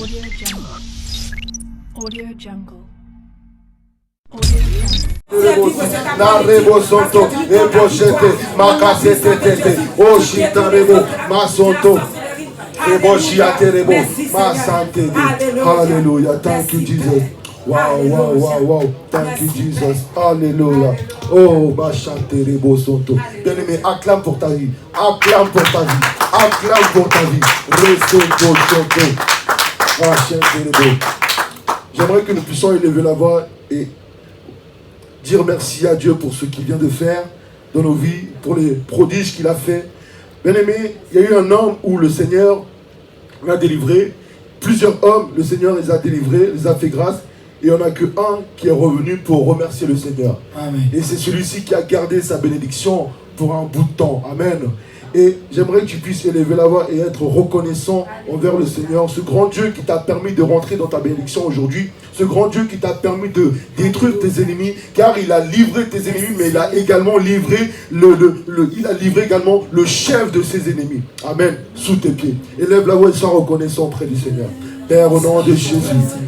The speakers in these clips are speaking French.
Audio Jungle. Audio Jungle. Na rebo sonto, ebo shete, makasete tete, o shita rebo, masonto, ebo shiate rebo, masante. Hallelujah. Thank you, Jesus. Wow, wow, wow, wow. Thank you, Jesus. Hallelujah. Oh, bachante rebo sonto. Bien-aimé, acclame pour ta vie. Acclame pour ta vie. Acclame pour ta vie. Resonto, sonto. Bachante rebo. J'aimerais que nous puissions élever la voix et dire merci à Dieu pour ce qu'il vient de faire dans nos vies, pour les prodiges qu'il a fait. Bien aimé, il y a eu un homme où le Seigneur l'a délivré. Plusieurs hommes, le Seigneur les a délivrés, les a fait grâce. Et il n'y en a qu'un qui est revenu pour remercier le Seigneur. Amen. Et c'est celui-ci qui a gardé sa bénédiction pour un bout de temps. Amen. Et j'aimerais que tu puisses élever la voix et être reconnaissant envers le Seigneur. Ce grand Dieu qui t'a permis de rentrer dans ta bénédiction aujourd'hui. Ce grand Dieu qui t'a permis de détruire tes ennemis. Car il a livré tes ennemis, mais il a également livré le chef de ses ennemis. Amen. Sous tes pieds. Élève la voix et sois reconnaissant auprès du Seigneur. Père, au nom de Jésus,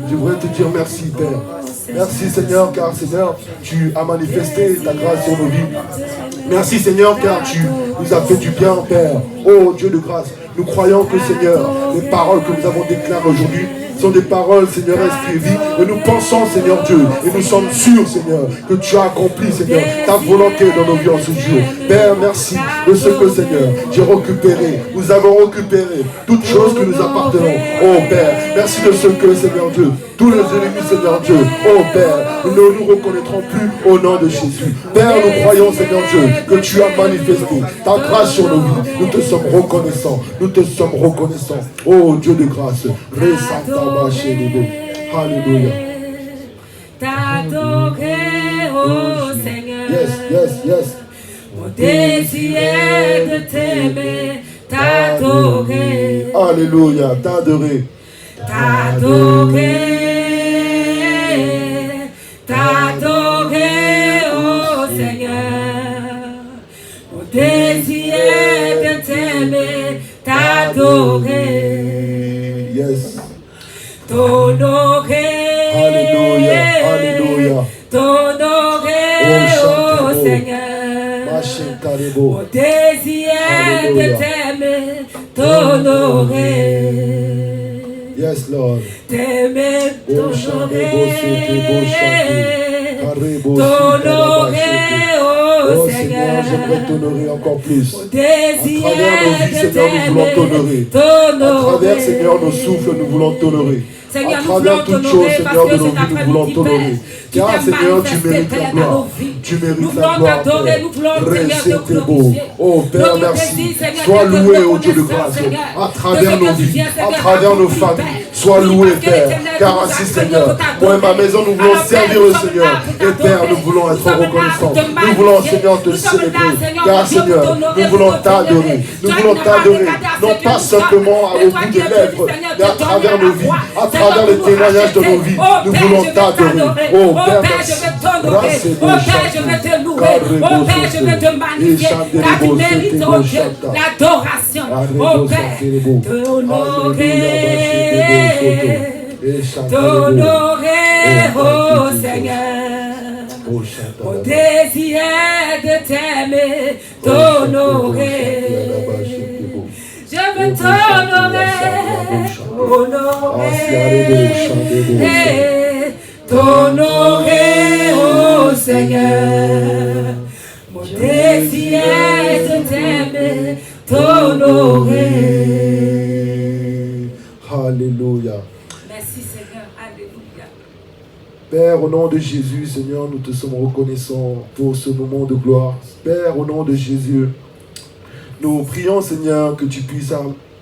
je voudrais te dire merci, Père. Merci, Seigneur, car, Seigneur, tu as manifesté ta grâce sur nos vies. Merci, Seigneur, car tu nous as fait du bien, Père. Oh, Dieu de grâce, nous croyons que, Seigneur, les paroles que nous avons déclarées aujourd'hui sont des paroles, Seigneur, esprit et vie. Et nous pensons, Seigneur Dieu, et nous sommes sûrs, Seigneur, que tu as accompli, Seigneur, ta volonté dans nos vies en ce jour. Père, merci de ce que, Seigneur, j'ai récupéré. Nous avons récupéré toutes choses que nous appartenons. Oh, Père, merci de ce que, Seigneur Dieu, tous les ennemis, Seigneur Dieu, oh Père, nous ne nous reconnaîtrons plus au nom de Jésus. Père, nous croyons, Seigneur Dieu, que tu as manifesté ta grâce sur nos vies. Nous te sommes reconnaissants. Nous te sommes reconnaissants. Oh Dieu de grâce. Alléluia. T'adorer, oh Seigneur. Yes, yes, yes. Mon désir est de t'aimer, t'adorer. Alléluia, t'adorer. T'adorer, t'adorer, oh Seigneur. Mon désir est de t'aimer, t'adorer. Yes. T'honorer. Alléluia, alléluia. T'honorer, oh Seigneur. Mon désir est de t'aimer, t'honorer. Yes, Lord. T'aimer, t'honorer, oh Seigneur, j'aimerais t'honorer encore plus. Mon désir à travers nos vies, Seigneur, nous voulons t'honorer. À travers, Seigneur, nos souffles, nous voulons t'honorer. Seigneur, à travers toutes choses, Seigneur, de nos vies, nous voulons t'honorer. Car, Seigneur, tu mérites la gloire. Tu mérites la gloire, Père. Reste beau. Oh, Père, merci. Sois loué, ô Dieu de grâce, à travers nos vies, à travers nos familles. Sois loué, Père. Car ainsi, Seigneur, moi et ma maison, nous voulons servir le Seigneur. Et Père, nous voulons être reconnaissants. Nous voulons, Seigneur, te célébrer. Car, Seigneur, nous voulons t'adorer. Nous voulons t'adorer. Non pas simplement au bout des lèvres, mais à travers nos vies, à travers les témoignages de nos vies. Nous voulons t'adorer. Oh, Père, merci. Oh Père, je vais te louer. Oh Père, je vais te magnifier. Car tu mérites, oh Dieu, l'adoration. Oh Père, t'honorer, oh Seigneur. Mon désir est de t'aimer, t'honorer. Je veux t'honorer, t'honorer, oh Seigneur. Mon désir est de t'aimer, t'honorer. Alléluia. Merci Seigneur, alléluia. Père, au nom de Jésus, Seigneur, nous te sommes reconnaissants pour ce moment de gloire. Père, au nom de Jésus, nous prions, Seigneur, que tu puisses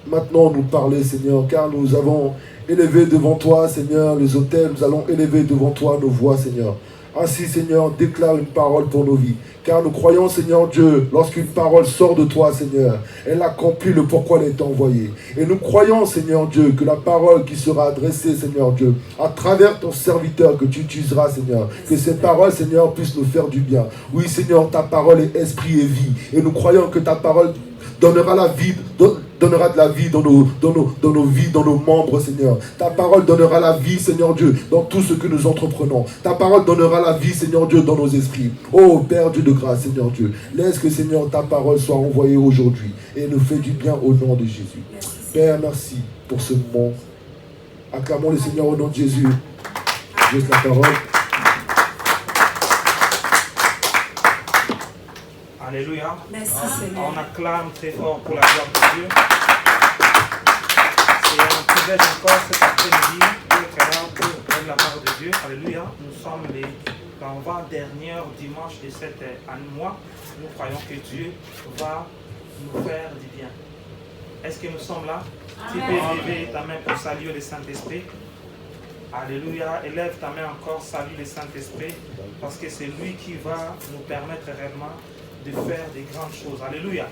maintenant nous parler, Seigneur, car nous avons élevé devant toi, Seigneur, les autels, nous allons élever devant toi nos voix, Seigneur. Ainsi, Seigneur, déclare une parole pour nos vies. Car nous croyons, Seigneur Dieu, lorsqu'une parole sort de toi, Seigneur, elle accomplit le pourquoi elle est envoyée. Et nous croyons, Seigneur Dieu, que la parole qui sera adressée, Seigneur Dieu, à travers ton serviteur que tu utiliseras, Seigneur, que ces paroles, Seigneur, puissent nous faire du bien. Oui, Seigneur, ta parole est esprit et vie. Et nous croyons que ta parole donnera la vie, donnera de la vie dans nos vies, dans nos membres, Seigneur. Ta parole donnera la vie, Seigneur Dieu, dans tout ce que nous entreprenons. Ta parole donnera la vie, Seigneur Dieu, dans nos esprits. Oh Père Dieu de grâce, Seigneur Dieu, laisse que, Seigneur, ta parole soit envoyée aujourd'hui et nous fait du bien au nom de Jésus. Père, merci pour ce moment. Acclamons le Seigneur au nom de Jésus. Juste la parole. Alléluia. Merci Seigneur. On acclame très fort pour la gloire de Dieu. C'est un privilège encore cet après-midi d'être là pour la part de Dieu. Alléluia. Nous sommes les l'avant-dernier dimanche de cet mois. Nous croyons que Dieu va nous faire du bien. Est-ce que nous sommes là? Tu peux lever ta main pour saluer le Saint-Esprit. Alléluia. Élève ta main encore, salue le Saint-Esprit, parce que c'est lui qui va nous permettre réellement de faire des grandes choses. Alléluia.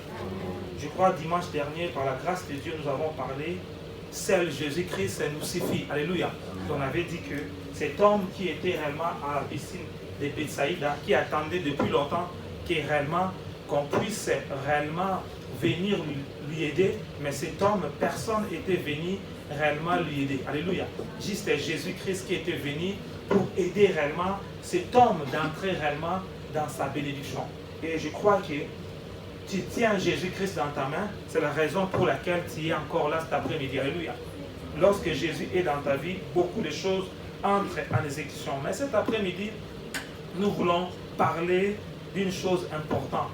Je crois dimanche dernier, par la grâce de Dieu, nous avons parlé, seul Jésus-Christ nous suffit. Alléluia. On avait dit que cet homme qui était réellement à la piscine de Bethsaïda, qui attendait depuis longtemps qu'on puisse réellement venir lui aider, mais cet homme, personne n'était venu réellement lui aider. Alléluia. Juste Jésus-Christ qui était venu pour aider réellement cet homme d'entrer réellement dans sa bénédiction. Et je crois que tu tiens Jésus-Christ dans ta main, c'est la raison pour laquelle tu es encore là cet après-midi. Alléluia. Lorsque Jésus est dans ta vie, beaucoup de choses entrent en exécution. Mais cet après-midi, nous voulons parler d'une chose importante.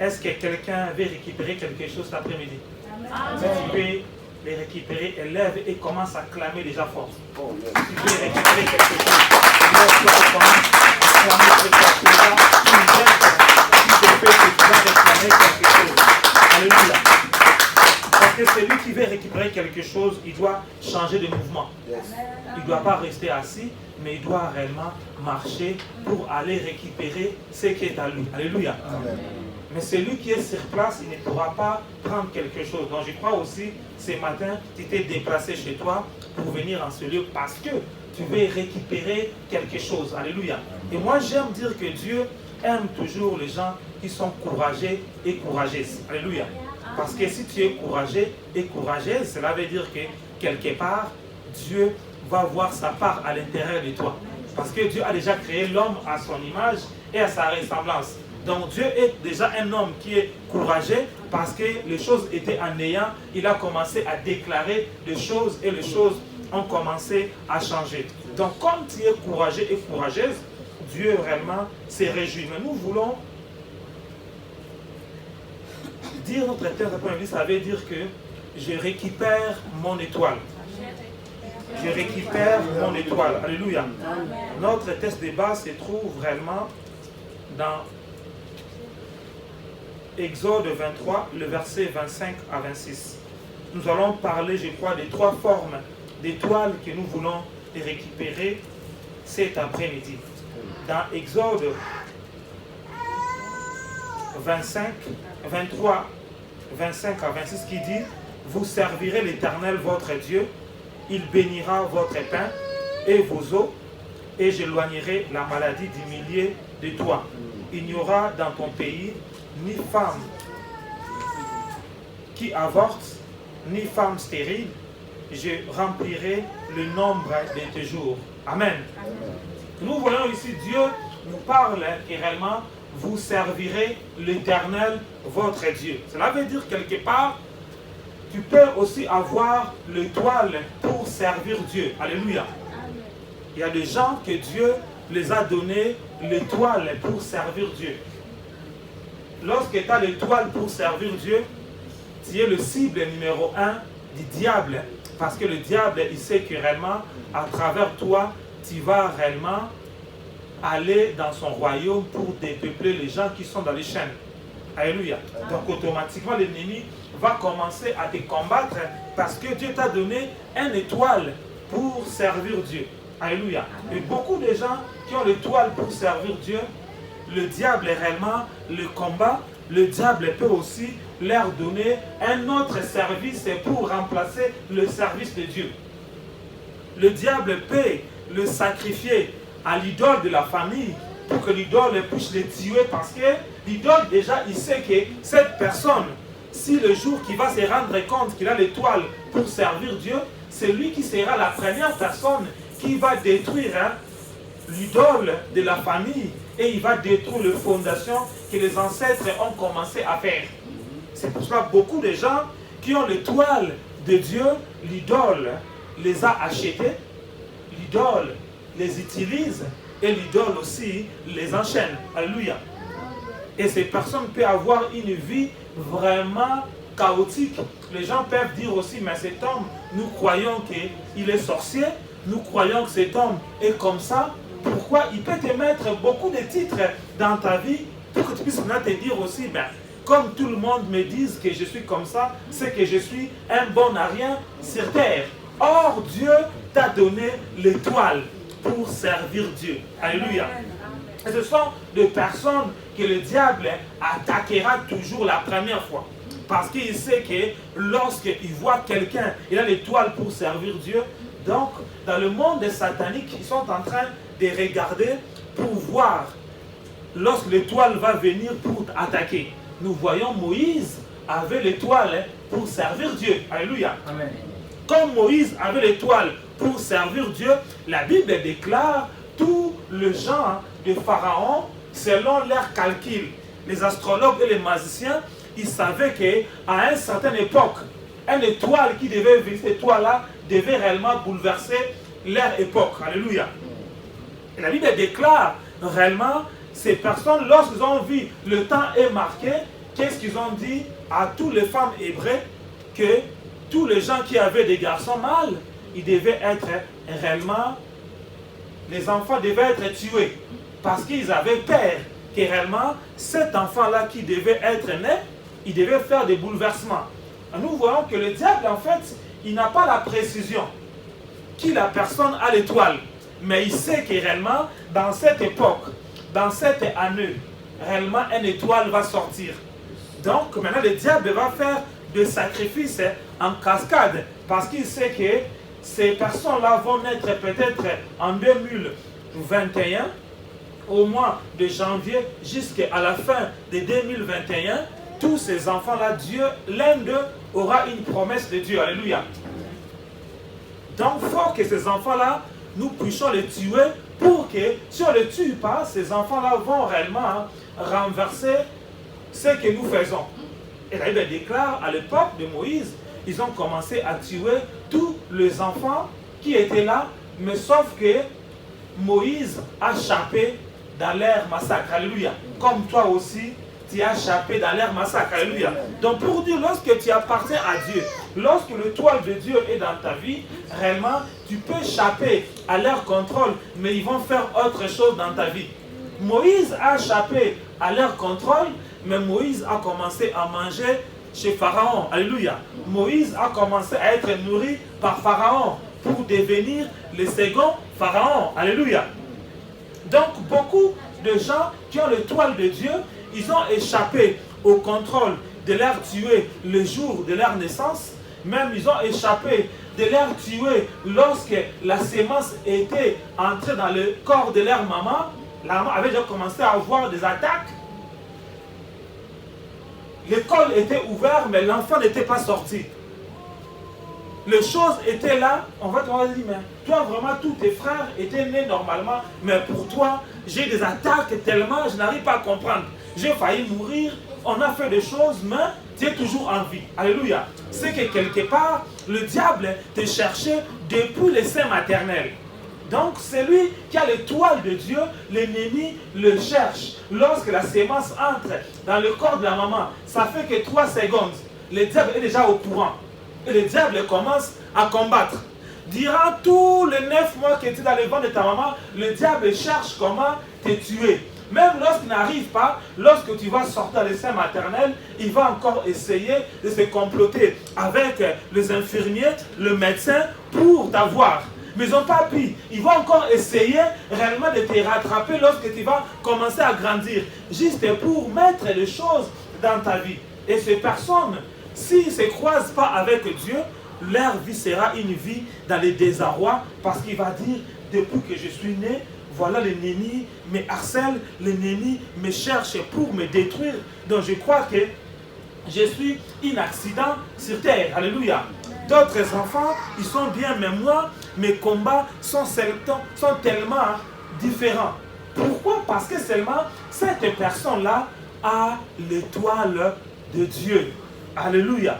Est-ce que quelqu'un veut récupérer quelque chose cet après-midi? Si tu veux les récupérer, élève et commence à clamer déjà fort. Si tu veux récupérer quelque chose, commence à clamer très fort. Alléluia. Parce que celui qui veut récupérer quelque chose, il doit changer de mouvement. Il ne doit pas rester assis, mais il doit réellement marcher pour aller récupérer ce qui est à lui. Alléluia. Amen. Mais celui qui est sur place, il ne pourra pas prendre quelque chose. Donc je crois aussi, ce matin, tu t'es déplacé chez toi pour venir en ce lieu parce que tu veux récupérer quelque chose. Alléluia. Et moi, j'aime dire que Dieu aime toujours les gens qui sont courageux et courageuses. Alléluia. Parce que si tu es courageux et courageuse, cela veut dire que quelque part, Dieu va voir sa part à l'intérieur de toi. Parce que Dieu a déjà créé l'homme à son image et à sa ressemblance. Donc Dieu est déjà un homme qui est courageux parce que les choses étaient en néant. Il a commencé à déclarer des choses et les choses ont commencé à changer. Donc comme tu es courageux et courageuse, Dieu réellement se réjouit. Mais nous voulons dire notre texte après-midi, ça veut dire que je récupère mon étoile. Je récupère mon étoile. Alléluia. Notre texte de base se trouve réellement dans Exode 23, le verset 25 à 26. Nous allons parler, je crois, des trois formes d'étoiles que nous voulons récupérer cet après-midi. Dans Exode 23, 25 à 26, qui dit « Vous servirez l'Éternel votre Dieu, il bénira votre pain et vos eaux, et j'éloignerai la maladie du milieu de toi. Il n'y aura dans ton pays ni femme qui avorte, ni femme stérile. Je remplirai le nombre de tes jours. » Amen. Amen. Nous voyons ici, Dieu nous parle et réellement, vous servirez l'Éternel, votre Dieu. Cela veut dire quelque part, tu peux aussi avoir l'étoile pour servir Dieu. Alléluia. Il y a des gens que Dieu les a donné l'étoile pour servir Dieu. Lorsque tu as l'étoile pour servir Dieu, tu es le cible numéro 1 du diable. Parce que le diable, il sait que réellement, à travers toi, tu vas réellement aller dans son royaume pour dépeupler les gens qui sont dans les chaînes. Alléluia. Donc automatiquement, l'ennemi va commencer à te combattre parce que Dieu t'a donné une étoile pour servir Dieu. Alléluia. Et beaucoup de gens qui ont l'étoile pour servir Dieu, le diable réellement le combat. Le diable peut aussi leur donner un autre service pour remplacer le service de Dieu. Le diable peut le sacrifier à l'idole de la famille pour que l'idole puisse les tuer, parce que l'idole déjà il sait que cette personne, si le jour qu'il va se rendre compte qu'il a l'étoile pour servir Dieu, c'est lui qui sera la première personne qui va détruire l'idole de la famille, et il va détruire les fondations que les ancêtres ont commencé à faire. C'est pour cela que beaucoup de gens qui ont l'étoile de Dieu, l'idole les a achetés, l'idole les utilise, et l'idole aussi les enchaîne. Alléluia. Et ces personnes peuvent avoir une vie vraiment chaotique. Les gens peuvent dire aussi, mais cet homme, nous croyons qu'il est sorcier, nous croyons que cet homme est comme ça. Pourquoi? Il peut te mettre beaucoup de titres dans ta vie pour que tu puisses maintenant te dire aussi, ben, comme tout le monde me dit que je suis comme ça, c'est que je suis un bon à rien sur terre. Or, Dieu t'a donné l'étoile pour servir Dieu. Alléluia. Et ce sont des personnes que le diable attaquera toujours la première fois. Parce qu'il sait que lorsqu'il voit quelqu'un, il a l'étoile pour servir Dieu. Donc, dans le monde satanique, ils sont en train de regarder pour voir lorsque l'étoile va venir pour attaquer. Nous voyons Moïse avait l'étoile pour servir Dieu. Alléluia. Amen. Comme Moïse avait l'étoile pour servir Dieu, la Bible déclare tous les gens de Pharaon, selon leurs calculs. Les astrologues et les magiciens, ils savaient qu'à une certaine époque, une étoile qui devait venir, cette étoile-là, devait réellement bouleverser leur époque. Alléluia. Et la Bible déclare réellement, ces personnes, lorsqu'ils ont vu le temps est marqué, qu'est-ce qu'ils ont dit à toutes les femmes hébreues? Que tous les gens qui avaient des garçons mâles, ils devaient être réellement, les enfants devaient être tués. Parce qu'ils avaient peur que réellement, cet enfant-là qui devait être né, il devait faire des bouleversements. Nous voyons que le diable, en fait, il n'a pas la précision qui la personne a l'étoile. Mais il sait que réellement, dans cette époque, dans cette année, réellement, une étoile va sortir. Donc, maintenant, le diable va faire des sacrifices en cascade. Parce qu'il sait que ces personnes-là vont naître peut-être en 2021, au mois de janvier, jusqu'à la fin de 2021. Tous ces enfants-là, Dieu, l'un d'eux aura une promesse de Dieu. Alléluia. Donc, il faut que ces enfants-là, nous puissions les tuer pour que, si on ne les tue pas, ces enfants-là vont réellement renverser ce que nous faisons. Et la Bible déclare, à l'époque de Moïse, ils ont commencé à tuer tous les enfants qui étaient là, mais sauf que Moïse a échappé dans leur massacre. Alléluia. Comme toi aussi, tu as échappé dans leur massacre. Alléluia. Donc pour dire, lorsque tu appartiens à Dieu, lorsque l'étoile de Dieu est dans ta vie, réellement, tu peux échapper à leur contrôle, mais ils vont faire autre chose dans ta vie. Moïse a échappé à leur contrôle, mais Moïse a commencé à manger chez Pharaon. Alléluia. Moïse a commencé à être nourri par Pharaon pour devenir le second Pharaon. Alléluia. Donc beaucoup de gens qui ont l'étoile de Dieu, ils ont échappé au contrôle de leur tuer le jour de leur naissance. Même ils ont échappé de leur tuer lorsque la sémence était entrée dans le corps de leur maman. La maman avait déjà commencé à avoir des attaques. L'école était ouverte, mais l'enfant n'était pas sorti. Les choses étaient là. On va te dire, mais toi vraiment, tous tes frères étaient nés normalement, mais pour toi, j'ai des attaques tellement, je n'arrive pas à comprendre. J'ai failli mourir, on a fait des choses, mais tu es toujours en vie. Alléluia. C'est que quelque part, le diable te cherchait depuis le sein maternel. Donc, celui qui a l'étoile de Dieu, l'ennemi le cherche. Lorsque la sémence entre dans le corps de la maman, ça fait que 3 secondes. Le diable est déjà au courant. Et le diable commence à combattre. Durant tous les 9 mois que tu es dans le ventre de ta maman, le diable cherche comment te tuer. Même lorsqu'il n'arrive pas, lorsque tu vas sortir le sein maternel, il va encore essayer de se comploter avec les infirmiers, le médecin, pour t'avoir. Mais ils n'ont pas pu. Ils vont encore essayer réellement de te rattraper lorsque tu vas commencer à grandir. Juste pour mettre les choses dans ta vie. Et ces personnes, s'ils ne se croisent pas avec Dieu, leur vie sera une vie dans le désarroi. Parce qu'il va dire, depuis que je suis né, voilà l'ennemi me harcèle, l'ennemi me cherche pour me détruire. Donc je crois que je suis un accident sur terre. Alléluia. D'autres enfants, ils sont bien, mais moi, mes combats sont tellement différents. Pourquoi? Parce que seulement cette personne-là a l'étoile de Dieu. Alléluia.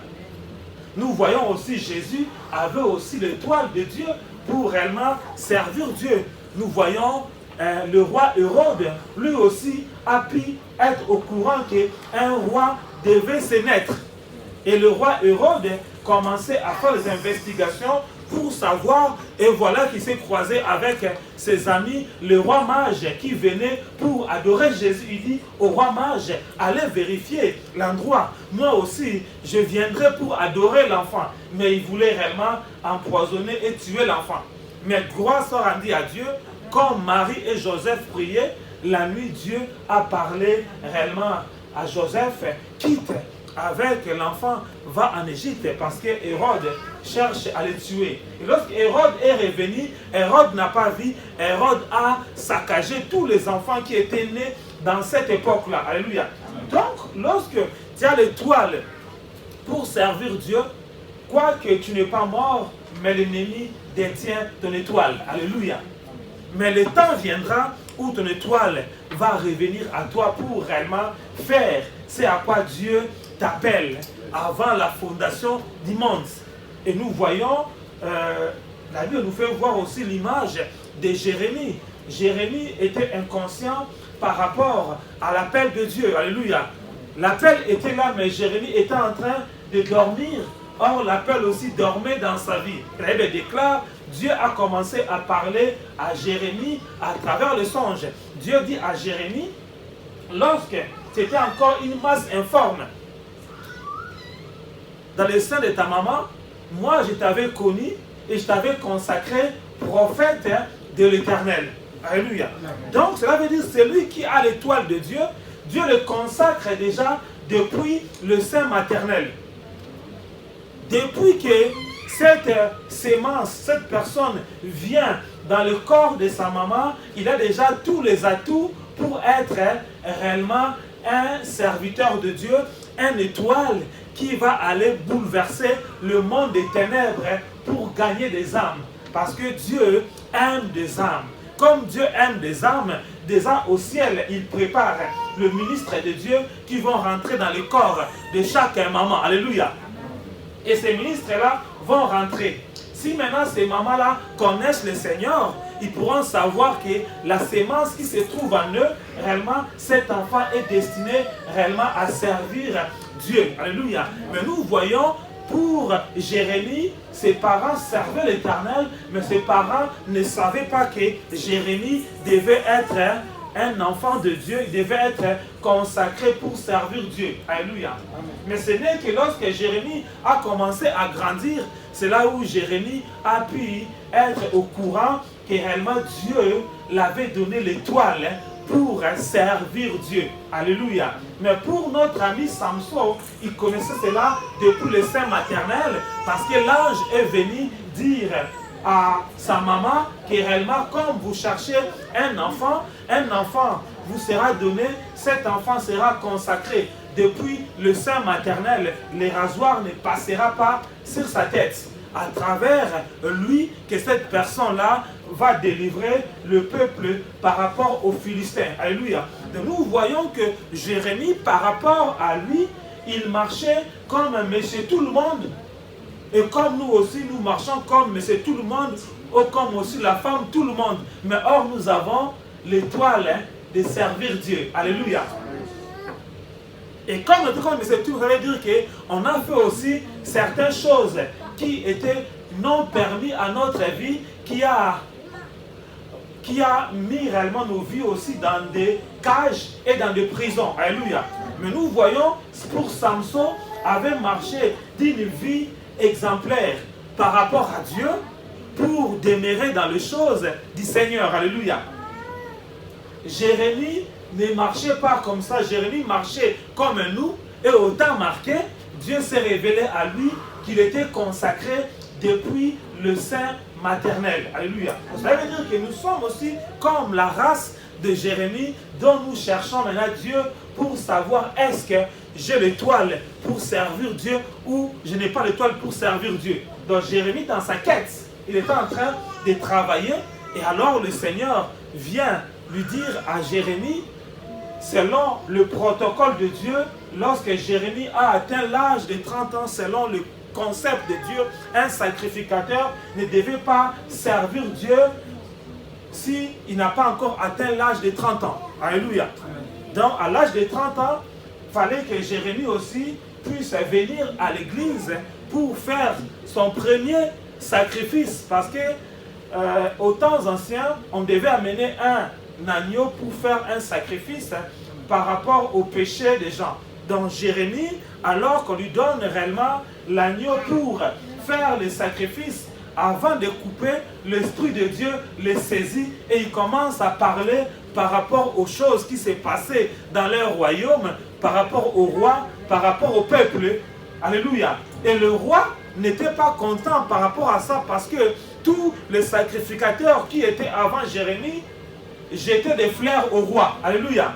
Nous voyons aussi Jésus avait aussi l'étoile de Dieu pour réellement servir Dieu. Nous voyons le roi Hérode, lui aussi a pu être au courant qu'un roi devait se naître. Et le roi Hérode commençait à faire des investigations pour savoir, et voilà qu'il s'est croisé avec ses amis, le roi mage qui venait pour adorer Jésus. Il dit au roi mage, allez vérifier l'endroit. Moi aussi, je viendrai pour adorer l'enfant. Mais il voulait réellement empoisonner et tuer l'enfant. Mais gloire soit rendue à Dieu, comme Marie et Joseph priaient, la nuit Dieu a parlé réellement à Joseph, quitte avec l'enfant, va en Égypte parce que Hérode cherche à le tuer. Et lorsque Hérode est revenu, Hérode n'a pas vu, Hérode a saccagé tous les enfants qui étaient nés dans cette époque-là. Alléluia. Donc, lorsque tu as l'étoile pour servir Dieu, quoique tu n'es pas mort, mais l'ennemi détient ton étoile. Alléluia. Mais le temps viendra où ton étoile va revenir à toi pour réellement faire ce à quoi Dieu t'appelle avant la fondation du monde. Et nous voyons, la Bible nous fait voir aussi l'image de Jérémie. Jérémie était inconscient par rapport à l'appel de Dieu. Alléluia. L'appel était là, mais Jérémie était en train de dormir. Or, l'appel aussi dormait dans sa vie. La Bible déclare, Dieu a commencé à parler à Jérémie à travers le songe. Dieu dit à Jérémie, lorsque tu étais encore une masse informe, dans le sein de ta maman, moi je t'avais connu et je t'avais consacré prophète de l'Éternel. Alléluia. Donc cela veut dire celui qui a l'étoile de Dieu, Dieu le consacre déjà depuis le sein maternel. Depuis que cette sémence, cette personne vient dans le corps de sa maman, il a déjà tous les atouts pour être réellement un serviteur de Dieu, une étoile qui va aller bouleverser le monde des ténèbres pour gagner des âmes. Parce que Dieu aime des âmes. Comme Dieu aime des âmes au ciel, il prépare le ministre de Dieu qui vont rentrer dans le corps de chaque maman. Alléluia. Et ces ministres-là vont rentrer. Si maintenant ces mamans-là connaissent le Seigneur, ils pourront savoir que la sémence qui se trouve en eux, réellement, cet enfant est destiné réellement à servir Dieu. Alléluia. Mais nous voyons, pour Jérémie, ses parents servaient l'Éternel, mais ses parents ne savaient pas que Jérémie devait être un enfant de Dieu, il devait être consacré pour servir Dieu. Alléluia. Mais ce n'est que lorsque Jérémie a commencé à grandir, c'est là où Jérémie a pu être au courant que réellement Dieu l'avait donné l'étoile pour servir Dieu. Alléluia. Mais pour notre ami Samson, il connaissait cela depuis le sein maternel parce que l'ange est venu dire à sa maman que réellement, comme vous cherchez un enfant vous sera donné, cet enfant sera consacré. Depuis le sein maternel, le rasoir ne passera pas sur sa tête. À travers lui, que cette personne-là va délivrer le peuple par rapport aux Philistins. Alléluia. Donc nous voyons que Jérémie, par rapport à lui, il marchait comme monsieur tout le monde. Et comme nous aussi, nous marchons comme monsieur tout le monde, ou comme aussi la femme tout le monde. Mais or, nous avons l'étoile de servir Dieu. Alléluia. Et comme notre comme monsieur tout, ça veut dire qu'on a fait aussi certaines choses qui étaient non permis à notre vie, qui a mis réellement nos vies aussi dans des cages et dans des prisons. Alléluia. Mais nous voyons, pour Samson, avait marché d'une vie exemplaire par rapport à Dieu pour demeurer dans les choses du Seigneur. Alléluia. Jérémie ne marchait pas comme ça. Jérémie marchait comme nous. Et au temps marqué, Dieu s'est révélé à lui qu'il était consacré depuis le sein maternel. Alléluia. Cela veut dire que nous sommes aussi comme la race de Jérémie dont nous cherchons maintenant Dieu pour savoir est-ce que j'ai l'étoile pour servir Dieu ou je n'ai pas l'étoile pour servir Dieu. Donc Jérémie, dans sa quête, il était en train de travailler et alors le Seigneur vient lui dire à Jérémie, selon le protocole de Dieu, lorsque Jérémie a atteint l'âge de 30 ans, selon le concept de Dieu, un sacrificateur ne devait pas servir Dieu s'il n'a pas encore atteint l'âge de 30 ans. Alléluia. Donc à l'âge de 30 ans, il fallait que Jérémie aussi puisse venir à l'église pour faire son premier sacrifice. Parce que aux temps anciens, on devait amener un agneau pour faire un sacrifice par rapport au péché des gens. Donc Jérémie, alors qu'on lui donne réellement l'agneau pour faire le sacrifice, avant de couper, l'Esprit de Dieu les saisit et il commence à parler par rapport aux choses qui s'est passées dans leur royaume, par rapport au roi, par rapport au peuple. Alléluia. Et le roi n'était pas content par rapport à ça parce que tous les sacrificateurs qui étaient avant Jérémie jetaient des fleurs au roi. Alléluia.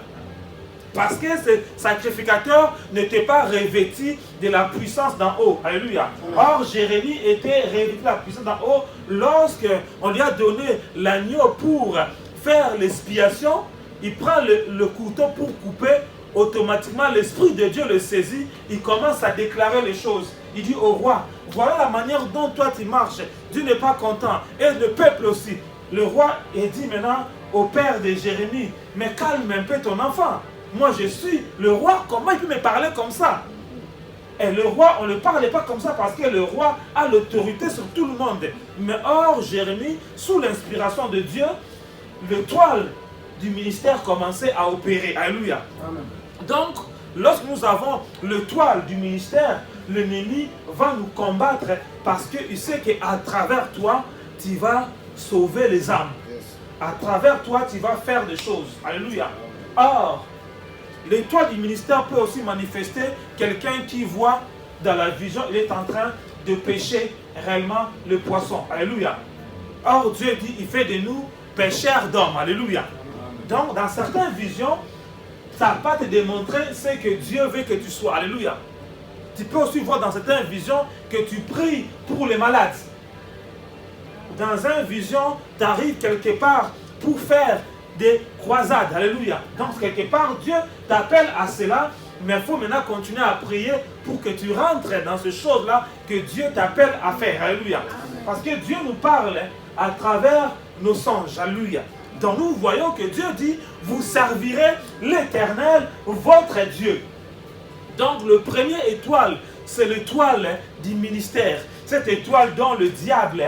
Parce que ces sacrificateurs n'étaient pas revêtus de la puissance d'en haut. Alléluia. Or, Jérémie était revêtu de la puissance d'en haut lorsqu'on lui a donné l'agneau pour faire l'expiation. Il prend le couteau pour couper. Automatiquement, l'Esprit de Dieu le saisit. Il commence à déclarer les choses. Il dit au roi, voilà la manière dont toi tu marches. Dieu n'est pas content. Et le peuple aussi. Le roi dit maintenant au père de Jérémie, mais calme un peu ton enfant. Moi je suis le roi, comment il peut me parler comme ça? Et le roi, on ne parlait pas comme ça parce que le roi a l'autorité sur tout le monde. Mais or, Jérémie, sous l'inspiration de Dieu, l'étoile du ministère commençait à opérer. Alléluia. Amen. Donc, lorsque nous avons l'étoile du ministère, l'ennemi va nous combattre parce qu'il sait qu'à travers toi, tu vas sauver les âmes. À travers toi, tu vas faire des choses. Alléluia. Or, l'étoile du ministère peut aussi manifester quelqu'un qui voit dans la vision, il est en train de pêcher réellement le poisson. Alléluia. Or, Dieu dit, il fait de nous pêcheurs d'hommes. Alléluia. Donc, dans certaines visions, ça ne va pas te démontrer ce que Dieu veut que tu sois. Alléluia. Tu peux aussi voir dans certaines visions que tu pries pour les malades. Dans une vision, tu arrives quelque part pour faire des croisades. Alléluia. Donc, quelque part, Dieu t'appelle à cela, mais il faut maintenant continuer à prier pour que tu rentres dans ces choses-là que Dieu t'appelle à faire. Alléluia. Parce que Dieu nous parle à travers nos songes. Alléluia. Donc, nous voyons que Dieu dit, vous servirez l'Éternel, votre Dieu. Donc, le premier étoile, c'est l'étoile du ministère. Cette étoile dont le diable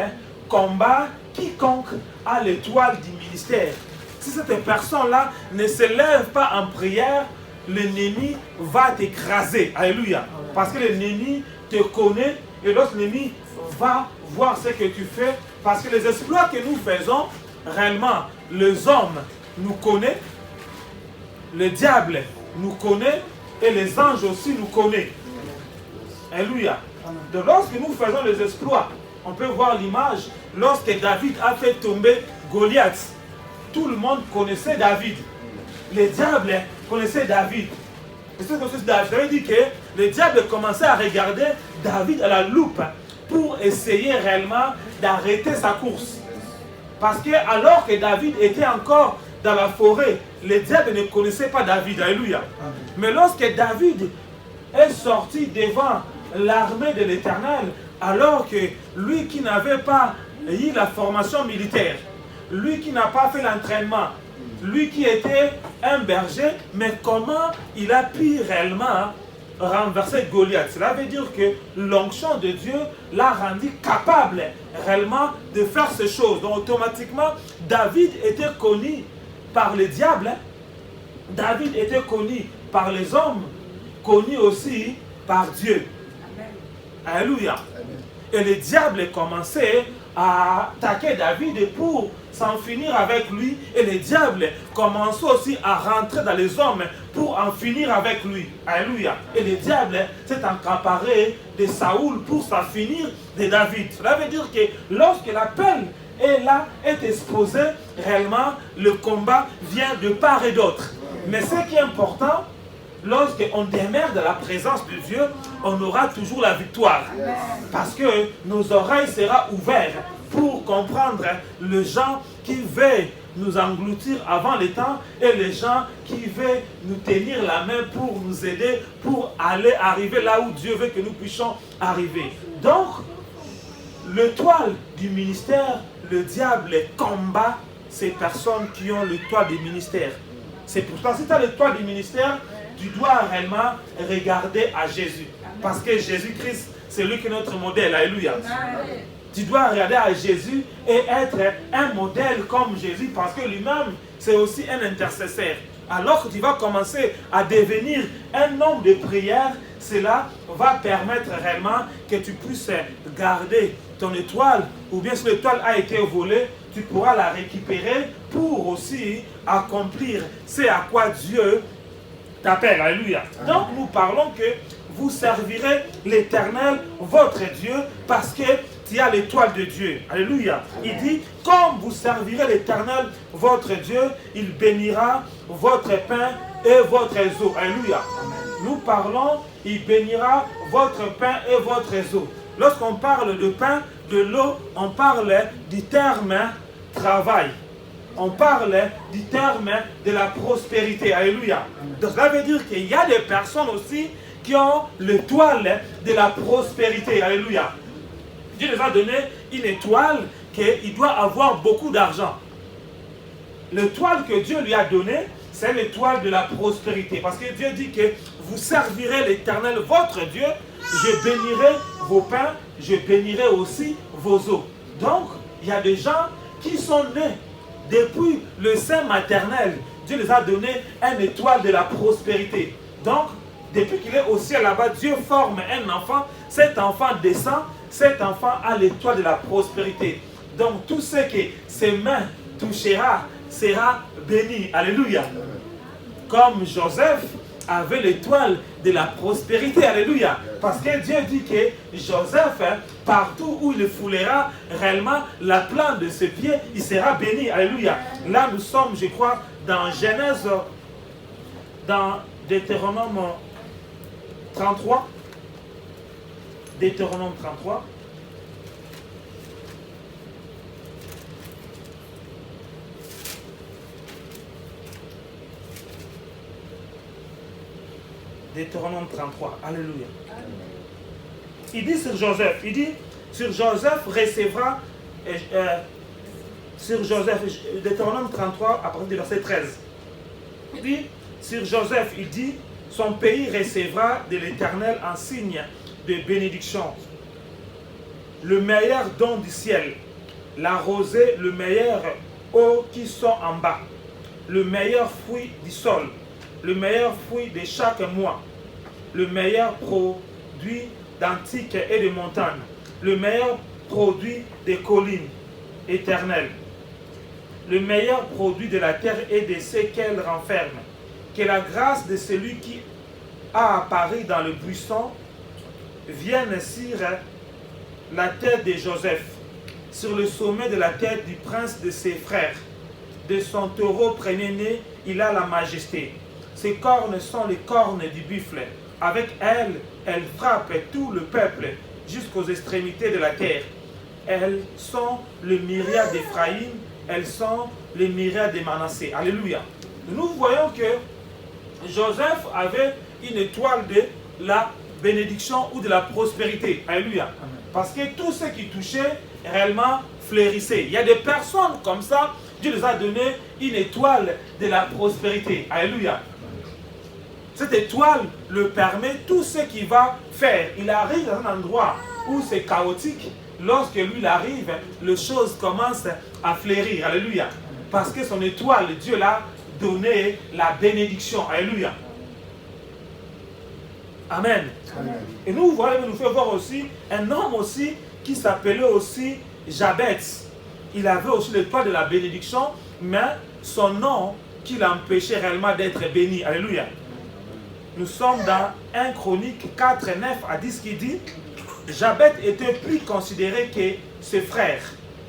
combat quiconque a l'étoile du ministère. Si cette personne-là ne se lève pas en prière, l'ennemi va t'écraser. Alléluia. Parce que l'ennemi te connaît et lorsque l'ennemi va voir ce que tu fais, parce que les exploits que nous faisons, réellement, les hommes nous connaissent, le diable nous connaît et les anges aussi nous connaissent. Alléluia. Donc lorsque nous faisons les exploits, on peut voir l'image, lorsque David a fait tomber Goliath, tout le monde connaissait David. Les diables connaissaient David. Et ce que David avait dit que le diable commençait à regarder David à la loupe pour essayer réellement d'arrêter sa course. Parce que alors que David était encore dans la forêt, les diables ne connaissaient pas David. Alléluia. Mais lorsque David est sorti devant l'armée de l'Éternel, alors que lui qui n'avait pas eu la formation militaire, lui qui n'a pas fait l'entraînement, lui qui était un berger, mais comment il a pu réellement renverser Goliath? Cela veut dire que l'onction de Dieu l'a rendu capable réellement de faire ces choses. Donc automatiquement, David était connu par le diable, David était connu par les hommes, connu aussi par Dieu. Amen. Alléluia. Amen. Et le diable commençait à attaquer David pour s'en finir avec lui. Et le diable commençait aussi à rentrer dans les hommes pour en finir avec lui. Alléluia. Et le diable s'est accaparé de Saoul pour s'en finir de David. Cela veut dire que lorsque l'appel est là, est exposé, réellement, le combat vient de part et d'autre. Mais ce qui est important, lorsqu'on demeure dans la présence de Dieu, on aura toujours la victoire. Parce que nos oreilles seront ouvertes pour comprendre les gens qui veulent nous engloutir avant le temps et les gens qui veulent nous tenir la main pour nous aider, pour aller arriver là où Dieu veut que nous puissions arriver. Donc, l'étoile du ministère, le diable combat ces personnes qui ont l'étoile du ministère. C'est pourtant, si tu as l'étoile du ministère, tu dois réellement regarder à Jésus. Parce que Jésus-Christ, c'est lui qui est notre modèle. Alléluia. Tu dois regarder à Jésus et être un modèle comme Jésus parce que lui-même, c'est aussi un intercesseur. Alors que tu vas commencer à devenir un homme de prière, cela va permettre réellement que tu puisses garder ton étoile, ou bien si l'étoile a été volée, tu pourras la récupérer pour aussi accomplir ce à quoi Dieu t'appelle. Alléluia. Donc nous parlons que vous servirez l'Éternel, votre Dieu, parce que tu as l'étoile de Dieu. Alléluia. Il dit, comme vous servirez l'Éternel, votre Dieu, il bénira votre pain et votre eau. Alléluia. Nous parlons, il bénira votre pain et votre eau. Lorsqu'on parle de pain, de l'eau, on parle du terme travail. On parle du terme de la prospérité. Alléluia. Donc ça veut dire qu'il y a des personnes aussi qui ont l'étoile de la prospérité. Alléluia. Dieu les a donné une étoile qu'il doit avoir beaucoup d'argent. L'étoile que Dieu lui a donnée, c'est l'étoile de la prospérité. Parce que Dieu dit que vous servirez l'Éternel, votre Dieu. Je bénirai vos pains, je bénirai aussi vos eaux. Donc, il y a des gens qui sont nés depuis le sein maternel. Dieu les a donné une étoile de la prospérité. Donc, depuis qu'il est au ciel là-bas, Dieu forme un enfant. Cet enfant descend, cet enfant a l'étoile de la prospérité. Donc, tout ce que ses mains touchera sera béni. Alléluia. Comme Joseph avait l'étoile de la prospérité. Alléluia. Parce que Dieu dit que Joseph, partout où il foulera réellement la plante de ses pieds, il sera béni. Alléluia. Là, nous sommes, je crois, dans Genèse, dans Deutéronome 33. Deutéronome 33. Deutéronome 33. Alléluia. Il dit sur Joseph, sur Joseph recevra, sur Joseph, Deutéronome 33 à partir du verset 13. Il dit, sur Joseph, il dit, son pays recevra de l'Éternel un signe de bénédiction. Le meilleur don du ciel, la rosée, le meilleur eau qui sont en bas, le meilleur fruit du sol, le meilleur fruit de chaque mois, le meilleur produit d'antiques et de montagnes, le meilleur produit des collines éternelles, le meilleur produit de la terre et de ce qu'elle renferme. Que la grâce de celui qui a apparu dans le buisson vienne sur la tête de Joseph, sur le sommet de la tête du prince de ses frères. De son taureau premier-né, il a la majesté. Ses cornes sont les cornes du buffle. Avec elle, elle frappe tout le peuple jusqu'aux extrémités de la terre. Elles sont les myriades d'Éphraïm, elles sont les myriades de Manassé. Alléluia. Nous voyons que Joseph avait une étoile de la bénédiction ou de la prospérité. Alléluia. Parce que tout ce qui touchait réellement fleurissait. Il y a des personnes comme ça, Dieu les a donné une étoile de la prospérité. Alléluia. Cette étoile le permet, tout ce qu'il va faire. Il arrive dans un endroit où c'est chaotique. Lorsque lui il arrive, les choses commencent à fleurir. Alléluia. Parce que son étoile, Dieu l'a donné la bénédiction. Alléluia. Amen. Amen. Et nous, voilà, nous fait voir aussi un homme aussi qui s'appelait aussi Jabet. Il avait aussi le toit de la bénédiction, mais son nom qui l'empêchait réellement d'être béni. Alléluia. Nous sommes dans 1 Chronique 4, 9 à 10 qui dit Jabet était plus considéré que ses frères.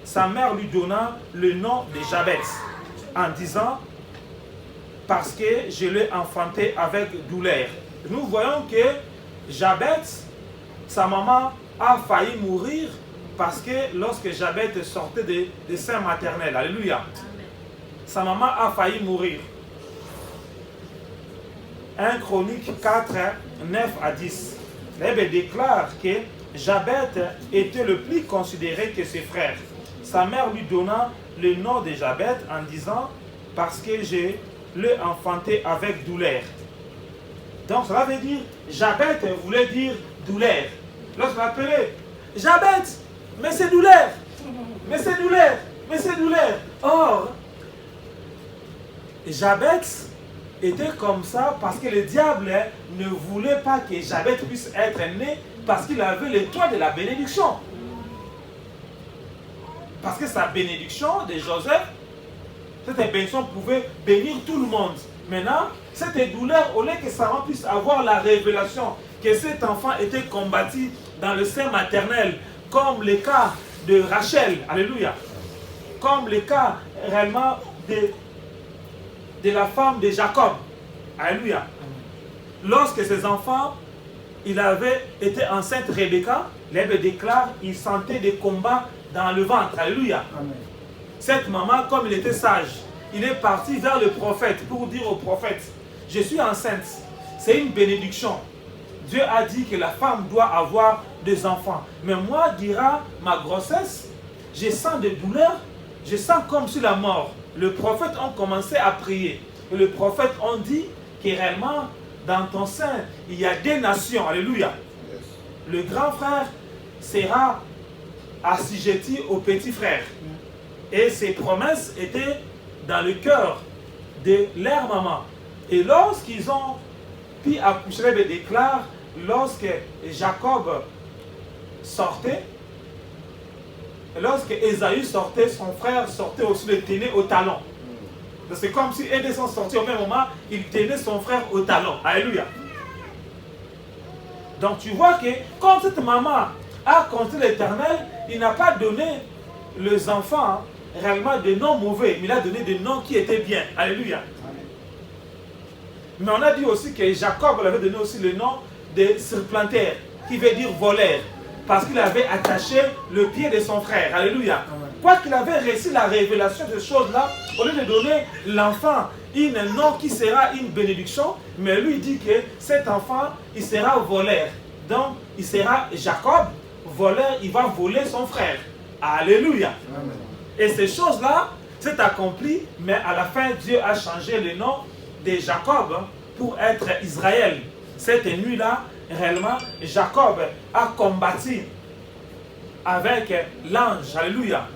Sa mère lui donna le nom de Jabet en disant parce que je l'ai enfanté avec douleur. Nous voyons que Jabet, sa maman a failli mourir parce que lorsque Jabet sortait des seins maternels. Alléluia. Amen. Sa maman a failli mourir. 1 Chronique 4, 9 à 10. La Bible déclare que Jabet était le plus considéré que ses frères. Sa mère lui donna le nom de Jabet en disant parce que je l'ai enfanté avec douleur. Donc cela veut dire, Jabet voulait dire douleur. Lorsqu'on appelait Jabet, mais c'est douleur, mais c'est douleur, mais c'est douleur. Or, Jabet était comme ça parce que le diable ne voulait pas que Jabet puisse être né parce qu'il avait le toit de la bénédiction. Parce que sa bénédiction de Joseph, cette bénédiction pouvait bénir tout le monde. Maintenant, cette douleur, au lieu que Sarah puisse avoir la révélation que cet enfant était combattu dans le sein maternel, comme le cas de Rachel, alléluia, comme le cas réellement de la femme de Jacob, alléluia. Lorsque ses enfants, il avait été enceinte Rebecca, l'Bible déclare, il sentait des combats dans le ventre, alléluia. Amen. Cette maman, comme il était sage, il est parti vers le prophète pour dire au prophète, je suis enceinte, c'est une bénédiction. Dieu a dit que la femme doit avoir des enfants. Mais moi, dira ma grossesse, je sens des douleurs, je sens comme si la mort. Le prophète a commencé à prier. Et le prophète a dit que réellement, dans ton sein, il y a des nations. Alléluia. Yes. Le grand frère sera assujetti au petit frère. Et ses promesses étaient dans le cœur de leur maman. Et lorsqu'ils ont pu accoucher, il déclare, lorsque Jacob sortait, lorsque Ésaü sortait, son frère sortait aussi, le tenait au talon. C'est comme si les deux sont sortis au même moment, il tenait son frère au talon. Alléluia. Donc tu vois que comme cette maman a compté l'Éternel, il n'a pas donné les enfants réellement des noms mauvais, mais il a donné des noms qui étaient bien. Alléluia. Mais on a dit aussi que Jacob avait donné aussi le nom de surplantaire, qui veut dire voleur, parce qu'il avait attaché le pied de son frère. Alléluia. Quoi qu'il avait reçu la révélation de ces choses-là, au lieu de donner l'enfant un nom qui sera une bénédiction, mais lui dit que cet enfant, il sera voleur. Donc, il sera Jacob, voleur, il va voler son frère. Alléluia. Amen. Et ces choses-là, c'est accompli, mais à la fin, Dieu a changé le nom de Jacob pour être Israël. Cette nuit-là, réellement, Jacob a combattu avec l'ange. Alléluia.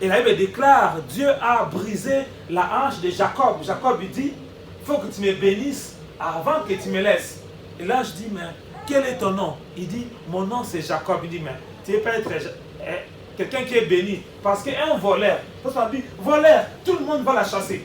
Et la Bible déclare, Dieu a brisé la hanche de Jacob. Jacob lui dit, il faut que tu me bénisses avant que tu me laisses. Et l'ange dit, mais quel est ton nom? Il dit, mon nom c'est Jacob. Il dit, mais tu ne peux pas être quelqu'un qui est béni. Parce qu'un voleur, on dit, voleur, tout le monde va la chasser.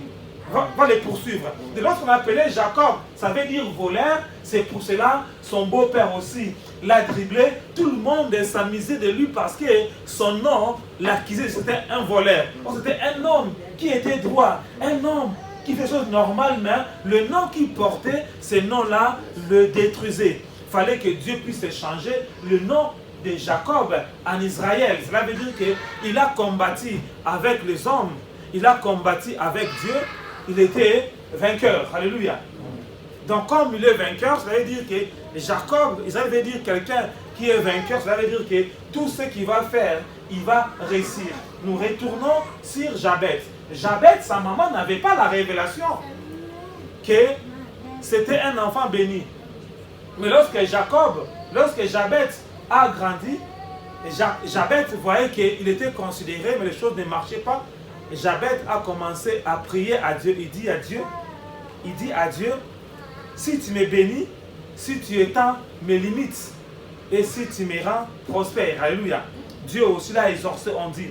Va les poursuivre. Et lorsqu'on appelait Jacob, ça veut dire voleur, c'est pour cela son beau-père aussi l'a dribblé. Tout le monde s'amusait de lui parce que son nom l'accusait, c'était un voleur. C'était un homme qui était droit, un homme qui fait des choses normales, mais le nom qu'il portait, ce nom-là le détruisait. Il fallait que Dieu puisse changer le nom de Jacob en Israël. Cela veut dire qu'il a combattu avec les hommes, il a combattu avec Dieu. Il était vainqueur. Alléluia. Donc comme il est vainqueur, ça veut dire que Jacob, ça veut dire quelqu'un qui est vainqueur, ça veut dire que tout ce qu'il va faire, il va réussir. Nous retournons sur Jabet. Jabet, sa maman n'avait pas la révélation que c'était un enfant béni. Mais lorsque Jabet a grandi, Jabet voyait qu'il était considéré, mais les choses ne marchaient pas. Jabet a commencé à prier à Dieu. Il dit à Dieu, si tu me bénis, si tu étends mes limites, et si tu me rends prospère. Alléluia. Dieu aussi l'a exorcé, on dit.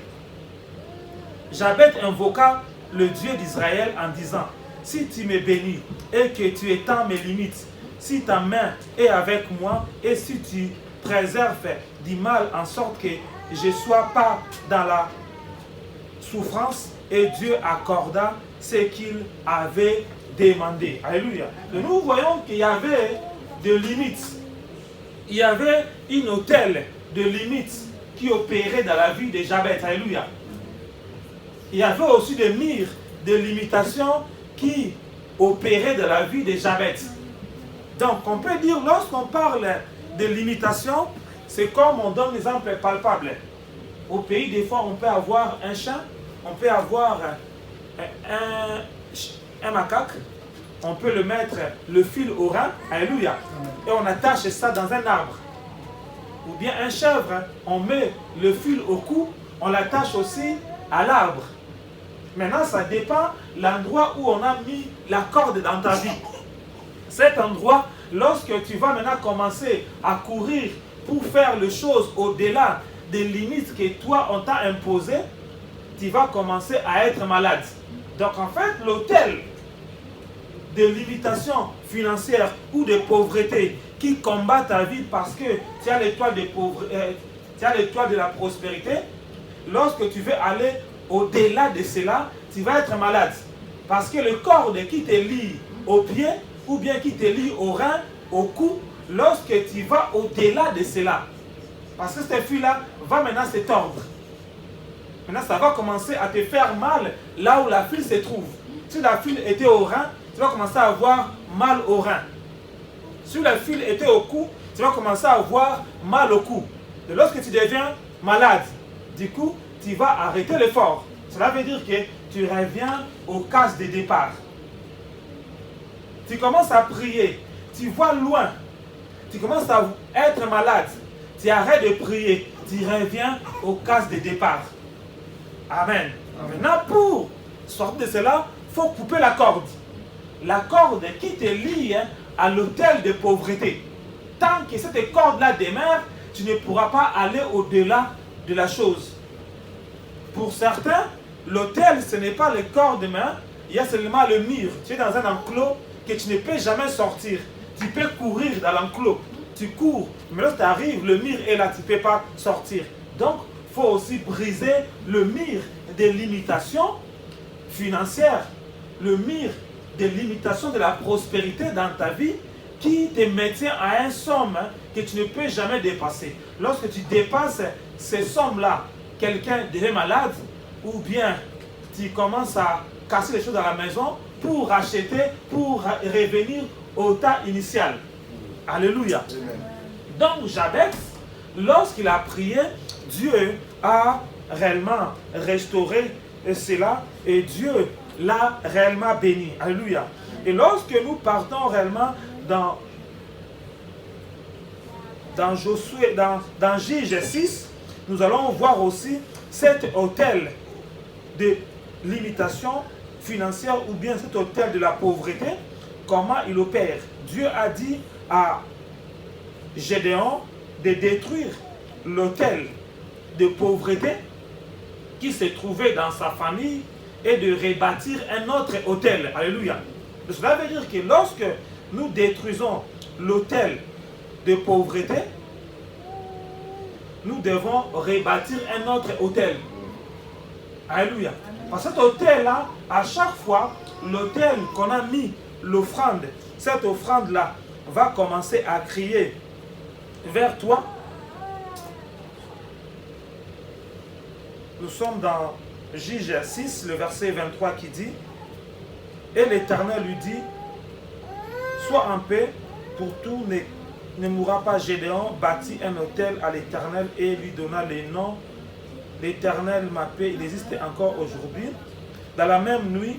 Jabez invoqua le Dieu d'Israël en disant, si tu me bénis et que tu étends mes limites, si ta main est avec moi et si tu préserves du mal en sorte que je ne sois pas dans la souffrance, et Dieu accorda ce qu'il avait demandé. Alléluia. Et nous voyons qu'il y avait des limites. Il y avait une hôtel de limites qui opérait dans la vie de Jabez. Alléluia. Il y avait aussi des murs de limitations qui opéraient dans la vie de Jabez. Donc on peut dire, lorsqu'on parle de limitations, c'est comme on donne l'exemple palpable. Au pays, des fois, on peut avoir un chat, on peut avoir un macaque, on peut le mettre le fil au rein, alléluia, et on attache ça dans un arbre. Ou bien un chèvre, on met le fil au cou, on l'attache aussi à l'arbre. Maintenant, ça dépend de l'endroit où on a mis la corde dans ta vie. Cet endroit, lorsque tu vas maintenant commencer à courir pour faire les choses au-delà des limites que toi, on t'a imposées, tu vas commencer à être malade. Donc en fait, l'autel de limitation financière ou de pauvreté qui combat ta vie parce que tu as l'étoile de la prospérité, lorsque tu veux aller au-delà de cela, tu vas être malade. Parce que le corde qui te lie au pied ou bien qui te lie au rein, au cou, lorsque tu vas au-delà de cela, parce que cette fille-là va maintenant se tordre. Maintenant, ça va commencer à te faire mal là où la file se trouve. Si la file était au rein, tu vas commencer à avoir mal au rein. Si la file était au cou, tu vas commencer à avoir mal au cou. Et lorsque tu deviens malade, du coup, tu vas arrêter l'effort. Cela veut dire que tu reviens aux cases de départ. Tu commences à prier, tu vois loin, tu commences à être malade, tu arrêtes de prier, tu reviens aux cases de départ. Amen. Maintenant, pour sortir de cela, il faut couper la corde. La corde qui te lie à l'autel de pauvreté. Tant que cette corde-là demeure, tu ne pourras pas aller au-delà de la chose. Pour certains, l'autel, ce n'est pas le corps de main, il y a seulement le mur. Tu es dans un enclos que tu ne peux jamais sortir. Tu peux courir dans l'enclos. Tu cours, mais lorsque tu arrives, le mur est là, tu ne peux pas sortir. Donc, il faut aussi briser le mur des limitations financières, le mur des limitations de la prospérité dans ta vie qui te maintient à une somme que tu ne peux jamais dépasser. Lorsque tu dépasses ces sommes-là, quelqu'un devient malade ou bien tu commences à casser les choses dans la maison pour acheter, pour revenir au tas initial. Alléluia. Donc Jabez, lorsqu'il a prié, Dieu a réellement restauré cela et Dieu l'a réellement béni. Alléluia. Et lorsque nous partons réellement dans Josué, dans Juge 6, nous allons voir aussi cet hôtel de limitation financière ou bien cet hôtel de la pauvreté, comment il opère. Dieu a dit à Gédéon de détruire l'hôtel de pauvreté qui se trouvait dans sa famille et de rebâtir un autre hôtel. Alléluia. Cela veut dire que lorsque nous détruisons l'hôtel de pauvreté, nous devons rebâtir un autre hôtel. Alléluia. Parce que cet hôtel-là, à chaque fois, l'hôtel qu'on a mis l'offrande, cette offrande-là va commencer à crier vers toi. Nous sommes dans Juge 6, le verset 23 qui dit, et l'Éternel lui dit, sois en paix, pour tout ne mourra pas. Gédéon bâtit un autel à l'Éternel et lui donna les noms. L'Éternel, ma paix, il existe encore aujourd'hui. Dans la même nuit,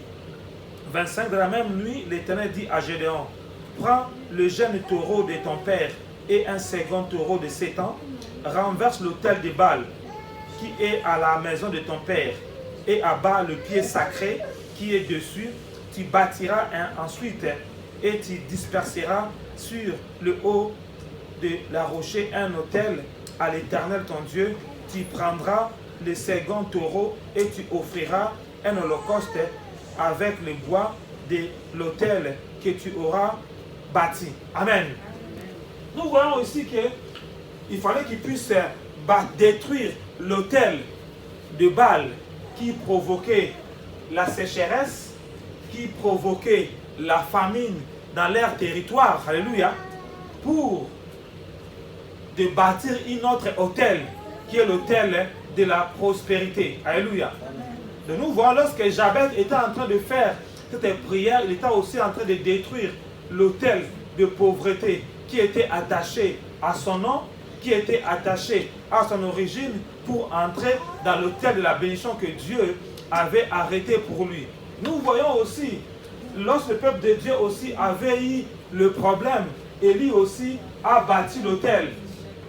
25, dans la même nuit, l'Éternel dit à Gédéon, prends le jeune taureau de ton père et un second taureau de 7 ans, renverse l'autel de Baal qui est à la maison de ton père et abat le pied sacré qui est dessus. Tu bâtiras ensuite et tu disperseras sur le haut de l'arrocher un autel à l'Éternel ton Dieu, tu prendras le second taureau et tu offriras un holocauste avec le bois de l'autel que tu auras bâti. Amen. Nous voyons aussi qu'il fallait qu'il puisse détruire l'autel de Baal qui provoquait la sécheresse, qui provoquait la famine dans leur territoire. Alléluia. Pour de bâtir un autre autel qui est l'autel de la prospérité. Alléluia. De nous voir lorsque Jabez était en train de faire cette prière, il était aussi en train de détruire l'autel de pauvreté qui était attaché à son nom, qui était attaché à son origine pour entrer dans l'autel de la bénédiction que Dieu avait arrêté pour lui. Nous voyons aussi, lorsque le peuple de Dieu aussi avait eu le problème, Élie aussi a bâti l'autel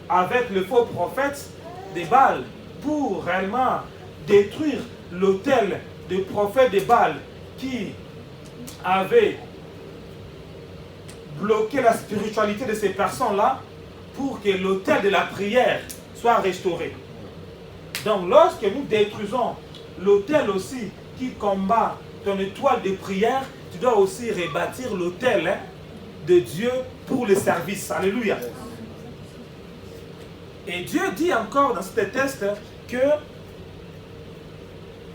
avec le faux prophète de Baal pour réellement détruire l'autel des prophètes de Baal qui avait bloqué la spiritualité de ces personnes-là pour que l'autel de la prière soit restauré. Donc lorsque nous détruisons l'autel aussi qui combat ton étoile de prière, tu dois aussi rebâtir l'autel de Dieu pour le service. Alléluia. Et Dieu dit encore dans ce texte que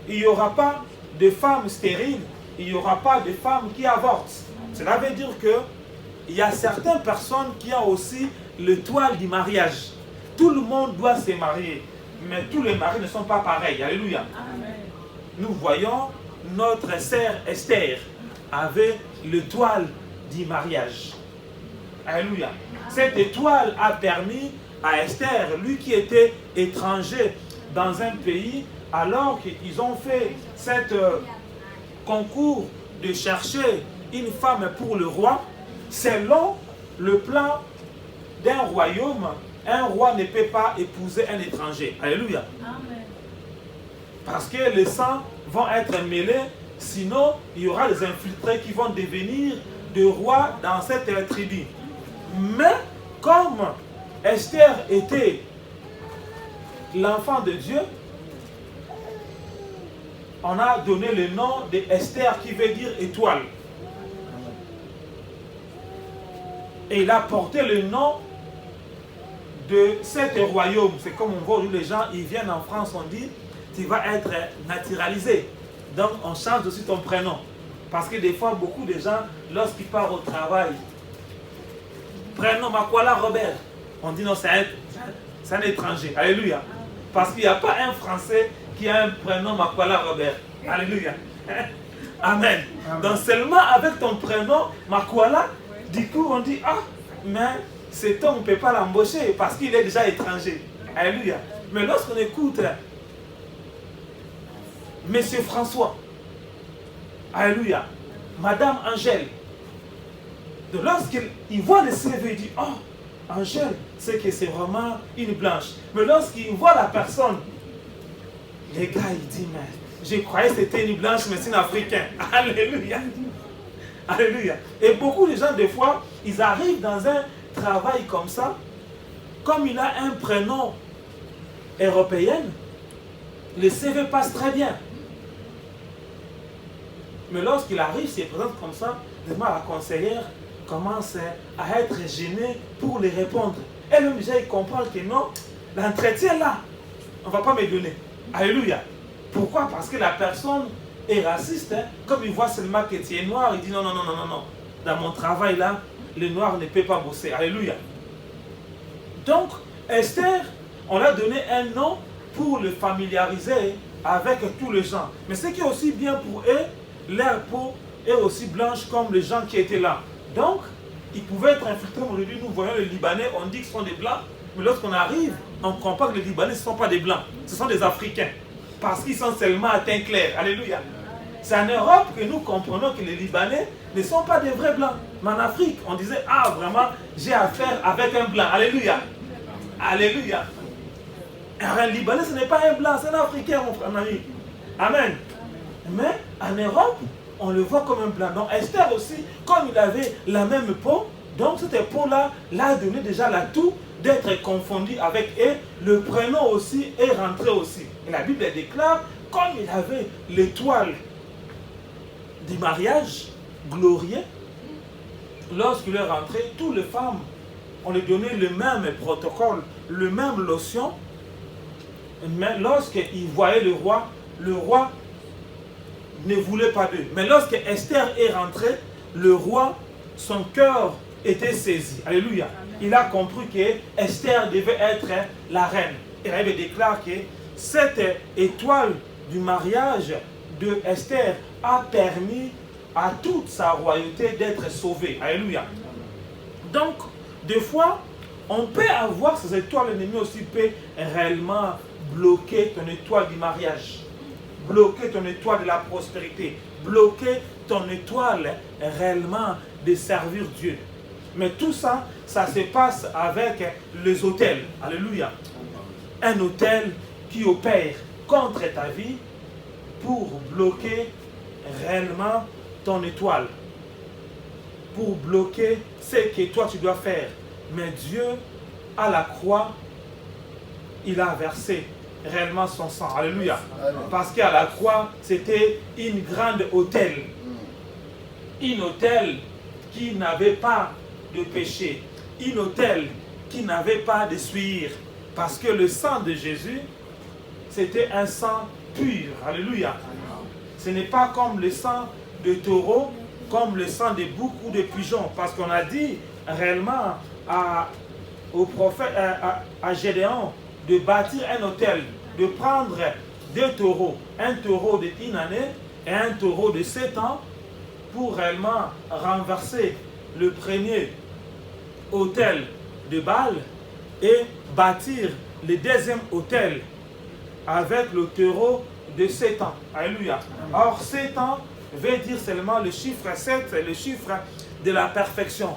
il n'y aura pas de femmes stériles, il n'y aura pas de femmes qui avortent. Cela veut dire que il y a certaines personnes qui ont aussi l'étoile du mariage. Tout le monde doit se marier, mais tous les maris ne sont pas pareils. Alléluia. Amen. Nous voyons notre sœur Esther avait l'étoile du mariage. Alléluia. Cette étoile a permis à Esther, lui qui était étranger dans un pays, alors qu'ils ont fait cet concours de chercher une femme pour le roi, selon le plan d'un royaume, un roi ne peut pas épouser un étranger. Alléluia. Amen. Parce que les sangs vont être mêlés, sinon il y aura des infiltrés qui vont devenir des rois dans cette tribu. Mais comme Esther était l'enfant de Dieu, on a donné le nom d'Esther qui veut dire étoile. Et il a porté le nom de cet royaume. C'est comme on voit où les gens, ils viennent en France, on dit, tu vas être naturalisé. Donc on change aussi ton prénom. Parce que des fois, beaucoup de gens, lorsqu'ils partent au travail, prénom Makwala Robert, on dit non, c'est un étranger. Alléluia. Parce qu'il n'y a pas un Français qui a un prénom Makwala Robert. Alléluia. Amen. Donc seulement avec ton prénom Makwala, du coup on dit, ah, mais cet homme, on ne peut pas l'embaucher parce qu'il est déjà étranger. Alléluia. Mais lorsqu'on écoute Monsieur François, alléluia, Madame Angèle, lorsqu'il voit le CV, il dit, oh, Angèle, c'est que c'est vraiment une blanche. Mais lorsqu'il voit la personne, les gars, il dit, mais je croyais que c'était une blanche, mais c'est une africaine. Alléluia. Alléluia. Et beaucoup de gens, des fois, ils arrivent dans un travail comme ça, comme il a un prénom européen, le CV passe très bien. Mais lorsqu'il arrive, s'il présente comme ça, la conseillère commence à être gênée pour les répondre. Elle-même déjà, il comprend que non, l'entretien là, on ne va pas me donner. Alléluia. Pourquoi? Parce que la personne est raciste. Hein? Comme il voit seulement que tu es noir, il dit non, non, non, non, non, non. Dans mon travail là, le noir ne peut pas bosser. Alléluia. Donc, Esther, on a donné un nom pour le familiariser avec tous les gens. Mais ce qui est aussi bien pour eux, leur peau est aussi blanche comme les gens qui étaient là. Donc, ils pouvaient être infiltrés. Aujourd'hui, nous voyons les Libanais, on dit que ce sont des blancs. Mais lorsqu'on arrive, on comprend que les Libanais, ce ne sont pas des blancs. Ce sont des Africains. Parce qu'ils sont seulement à teint clair. Alléluia. C'est en Europe que nous comprenons que les Libanais ne sont pas des vrais blancs. Mais en Afrique, on disait, ah vraiment, j'ai affaire avec un blanc. Alléluia. Alléluia. Un Libanais, ce n'est pas un blanc, c'est un Africain, mon ami. Amen. Mais en Europe, on le voit comme un blanc. Donc Esther aussi, comme il avait la même peau, Donc cette épaule-là l'a donné déjà l'atout d'être confondu avec et le prénom aussi est rentré aussi. Et la Bible déclare, comme il avait l'étoile du mariage glorieux, lorsqu'il est rentré, toutes les femmes, on lui donnait le même protocole, le même lotion. Mais lorsqu'il voyait le roi ne voulait pas d'eux. Mais lorsque Esther est rentrée, le roi, son cœur était saisi. Alléluia. Il a compris que Esther devait être la reine. Et la Bible déclare que cette étoile du mariage de Esther a permis à toute sa royauté d'être sauvée. Alléluia. Donc, des fois, on peut avoir ces étoiles, l'ennemi aussi peut réellement bloquer ton étoile du mariage, bloquer ton étoile de la prospérité, bloquer ton étoile réellement de servir Dieu. Mais tout ça, ça se passe avec les autels. Alléluia. Un autel qui opère contre ta vie pour bloquer réellement ton étoile, pour bloquer ce que toi tu dois faire. Mais Dieu, à la croix, il a versé réellement son sang. Alléluia. Parce qu'à la croix, c'était une grande autel. Une autel qui n'avait pas de péché. Une autel qui n'avait pas de souillure. Parce que le sang de Jésus, c'était un sang pur. Alléluia. Ce n'est pas comme le sang de taureau, comme le sang de beaucoup de pigeons. Parce qu'on a dit réellement au prophète, à Gédéon, de bâtir un autel, de prendre 2 taureaux, un taureau de 1 année et un taureau de 7 ans, pour réellement renverser le premier autel de Baal et bâtir le deuxième autel avec le taureau de 7 ans. Alléluia. Or, 7 ans veut dire seulement le chiffre 7, c'est le chiffre de la perfection.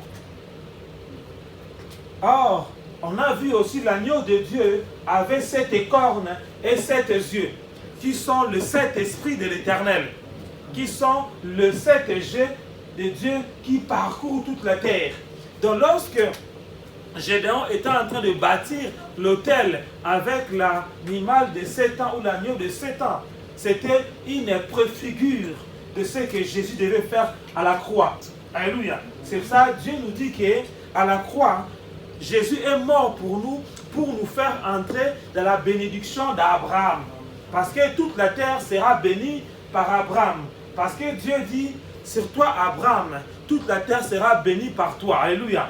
Or, on a vu aussi l'agneau de Dieu avait 7 cornes et 7 yeux, qui sont le 7 esprits de l'Éternel, qui sont le 7 jets de Dieu qui parcourt toute la terre. Donc lorsque Gédéon était en train de bâtir l'autel avec l'animal de 7 ans ou l'agneau de 7 ans, c'était une préfigure de ce que Jésus devait faire à la croix. Alléluia. C'est ça, Dieu nous dit qu'à la croix, Jésus est mort pour nous faire entrer dans la bénédiction d'Abraham. Parce que toute la terre sera bénie par Abraham. Parce que Dieu dit, sur toi Abraham, toute la terre sera bénie par toi. Alléluia.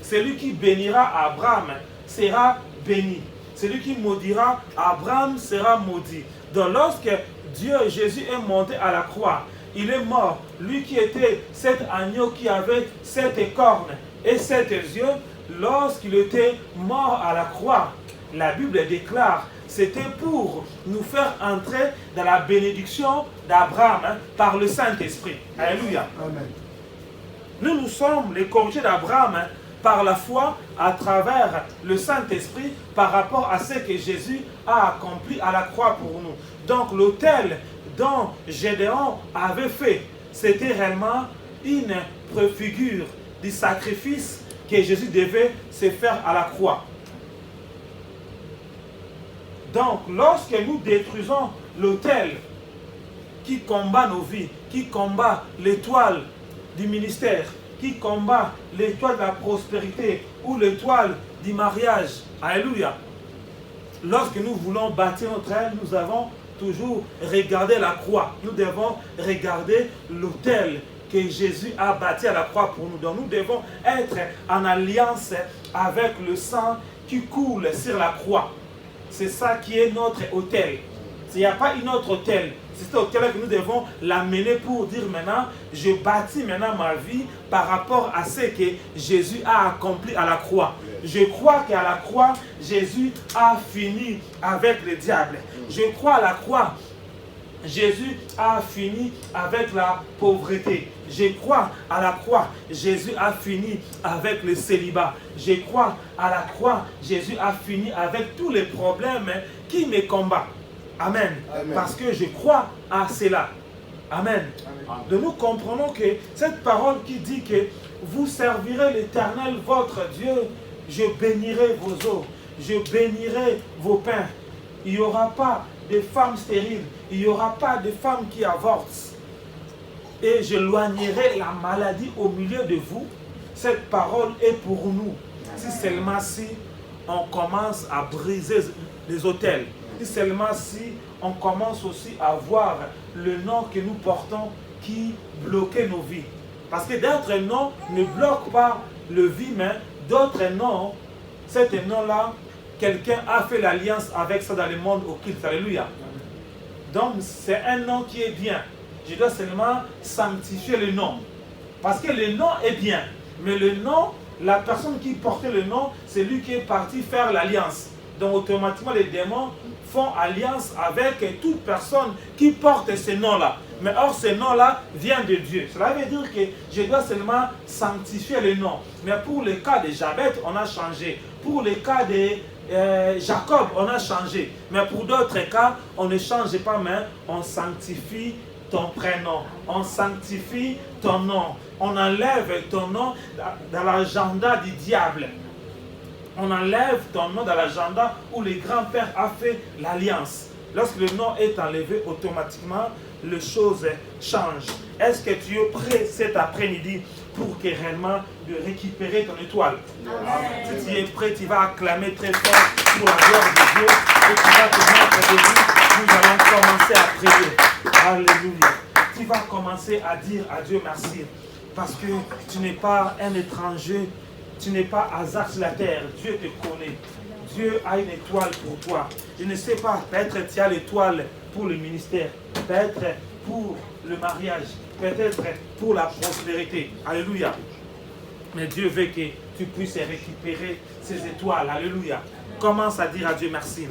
Celui qui bénira Abraham sera béni. Celui qui maudira Abraham sera maudit. Donc lorsque Jésus est monté à la croix, il est mort. Lui qui était cet agneau qui avait 7 cornes et 7 yeux, lorsqu'il était mort à la croix, la Bible déclare, c'était pour nous faire entrer dans la bénédiction d'Abraham par le Saint-Esprit. Alléluia. Amen. Nous sommes les corrigés d'Abraham par la foi à travers le Saint-Esprit par rapport à ce que Jésus a accompli à la croix pour nous. Donc l'autel dont Gédéon avait fait, c'était réellement une préfigure du sacrifice que Jésus devait se faire à la croix. Donc, lorsque nous détruisons l'autel qui combat nos vies, qui combat l'étoile du ministère, qui combat l'étoile de la prospérité ou l'étoile du mariage, alléluia. Lorsque nous voulons bâtir notre rêve, nous avons toujours regardé la croix. Nous devons regarder l'autel que Jésus a bâti à la croix pour nous. Donc nous devons être en alliance avec le sang qui coule sur la croix. C'est ça qui est notre autel. Il n'y a pas une autre autel. C'est cet autel que nous devons l'amener pour dire maintenant, je bâtis maintenant ma vie par rapport à ce que Jésus a accompli à la croix. Je crois qu'à la croix, Jésus a fini avec le diable. Je crois à la croix, Jésus a fini avec la pauvreté. Je crois à la croix, Jésus a fini avec le célibat. Je crois à la croix, Jésus a fini avec tous les problèmes qui me combattent. Amen. Amen. Parce que je crois à cela. Amen. De nous comprenons que cette parole qui dit que vous servirez l'Éternel votre Dieu, je bénirai vos eaux, je bénirai vos pains. Il n'y aura pas de femmes stériles, il n'y aura pas de femmes qui avortent. Et j'éloignerai la maladie au milieu de vous. Cette parole est pour nous. Si seulement si on commence à briser les autels, si seulement si on commence aussi à voir le nom que nous portons qui bloquait nos vies. Parce que d'autres noms ne bloquent pas le vie, mais d'autres noms, cet nom-là, quelqu'un a fait l'alliance avec ça dans le monde occulte. Alléluia. Donc c'est un nom qui est bien. Je dois seulement sanctifier le nom. Parce que le nom est bien. Mais le nom, la personne qui portait le nom, c'est lui qui est parti faire l'alliance. Donc automatiquement les démons font alliance avec toute personne qui porte ce nom-là. Mais or ce nom-là vient de Dieu. Cela veut dire que je dois seulement sanctifier le nom. Mais pour le cas de Jabet, on a changé. Pour le cas de Jacob, on a changé. Mais pour d'autres cas, on ne change pas, mais on sanctifie ton prénom. On sanctifie ton nom. On enlève ton nom dans l'agenda du diable. On enlève ton nom dans l'agenda où le grand-père a fait l'alliance. Lorsque le nom est enlevé, automatiquement, les choses changent. Est-ce que tu es prêt cet après-midi pour que réellement de récupérer ton étoile? Amen. Si tu es prêt, tu vas acclamer très fort pour la gloire de Dieu et tu vas te mettre debout. Nous allons commencer à prier. Alléluia. Tu vas commencer à dire à Dieu merci parce que tu n'es pas un étranger. Tu n'es pas hasard sur la terre. Dieu te connaît. Dieu a une étoile pour toi. Je ne sais pas, peut-être tu as l'étoile pour le ministère, peut-être pour le mariage, peut-être pour la prospérité. Alléluia. Mais Dieu veut que tu puisses récupérer ces étoiles. Alléluia. Commence à dire à Dieu merci.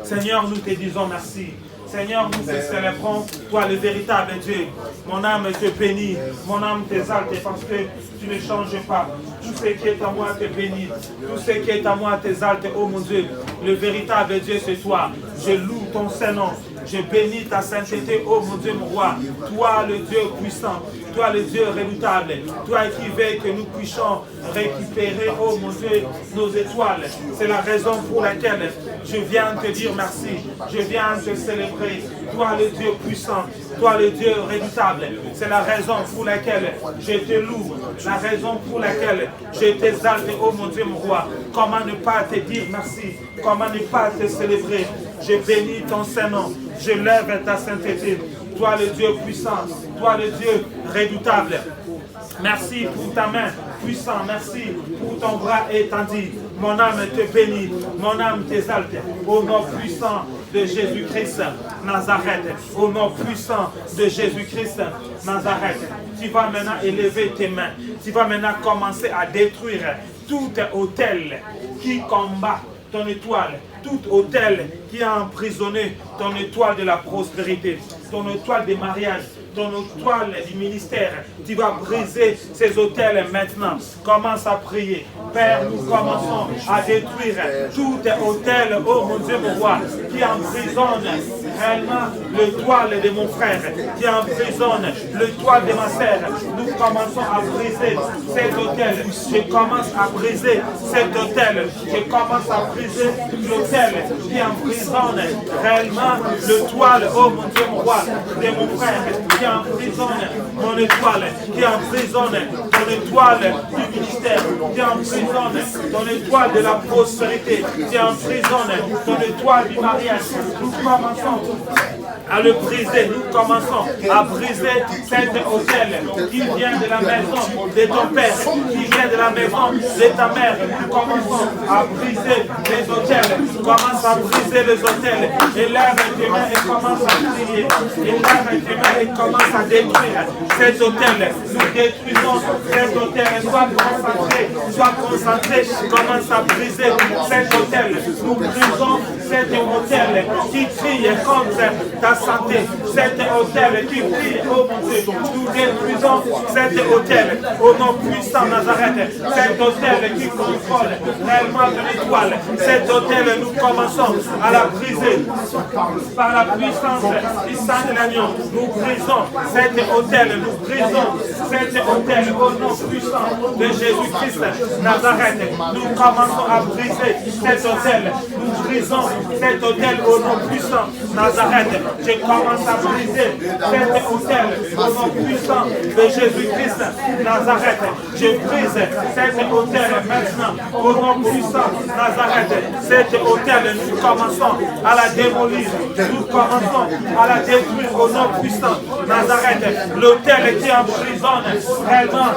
Seigneur, nous te disons merci. Seigneur, nous te célébrons, toi le véritable Dieu. Mon âme te bénit, mon âme t'exalte parce que tu ne changes pas. Tout ce qui est à moi te bénit, tout ce qui est à moi t'exalte, oh mon Dieu. Le véritable Dieu c'est toi. Je loue ton Saint-Nom. Je bénis ta sainteté, oh mon Dieu, mon roi. Toi le Dieu puissant, toi le Dieu redoutable, toi qui veille que nous puissions récupérer, oh mon Dieu, nos étoiles. C'est la raison pour laquelle je viens te dire merci. Je viens te célébrer. Toi le Dieu puissant, toi le Dieu redoutable. C'est la raison pour laquelle je te loue. La raison pour laquelle je t'exalte, oh mon Dieu, mon roi. Comment ne pas te dire merci? Comment ne pas te célébrer? Je bénis ton Saint-Nom. Je lève ta sainteté. Toi le Dieu puissant, toi le Dieu redoutable. Merci pour ta main puissante. Merci pour ton bras étendu. Mon âme te bénit. Mon âme t'exalte. Au nom puissant de Jésus-Christ Nazareth. Au nom puissant de Jésus-Christ Nazareth. Tu vas maintenant élever tes mains. Tu vas maintenant commencer à détruire tout autel qui combat ton étoile. Tout autel qui a emprisonné ton étoile de la prospérité, ton étoile de mariage, ton étoile du ministère. Tu vas briser ces autels maintenant. Commence à prier. Père, nous commençons à détruire tout autel, oh mon Dieu, mon roi, qui emprisonne réellement l'étoile de mon frère, qui emprisonne l'étoile de ma sœur. Nous commençons à briser cet autel. Je commence à briser cet autel. Je commence à briser l'autel qui emprisonne réellement l'étoile, oh mon Dieu, mon roi, de mon frère, qui emprisonne mon étoile, qui emprisonne ton étoile du ministère, qui emprisonne ton étoile de la prospérité, qui emprisonne ton étoile du mariage. Nous commençons à le briser. Nous commençons à briser cet autel qui vient de la maison de ton père, qui vient de la maison de ta mère. Nous commençons à briser les autels. Commence à briser les autels. Élève tes mains et commence à prier. Élève tes mains et commence à détruire cet autel. Nous détruisons cet autel. Sois concentré. Commence à briser cet autel. Nous brisons cet autel qui crie contre ta ta santé. Cet hôtel qui brille, oh mon Dieu, nous détruisons cet hôtel au nom puissant de Nazareth. Cet hôtel qui contrôle réellement ton étoile. Cet hôtel, nous commençons à la briser par la puissance du sang de l'agneau. Nous brisons cet hôtel, nous brisons cet hôtel au nom puissant de Jésus-Christ Nazareth. Nous commençons à briser cet hôtel. Nous brisons cet hôtel au nom puissant Nazareth. Je commence à briser cet hôtel au nom puissant de Jésus-Christ Nazareth. Je brise cet hôtel maintenant au nom puissant Nazareth. Cet hôtel, nous commençons à la démolir. Nous commençons à la détruire au nom puissant Nazareth. L'hôtel qui emprisonne réellement,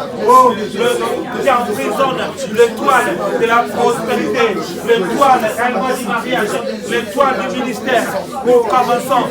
qui emprisonne l'étoile de la prospérité, l'étoile réellement du mariage, l'étoile du ministère. Nous commençons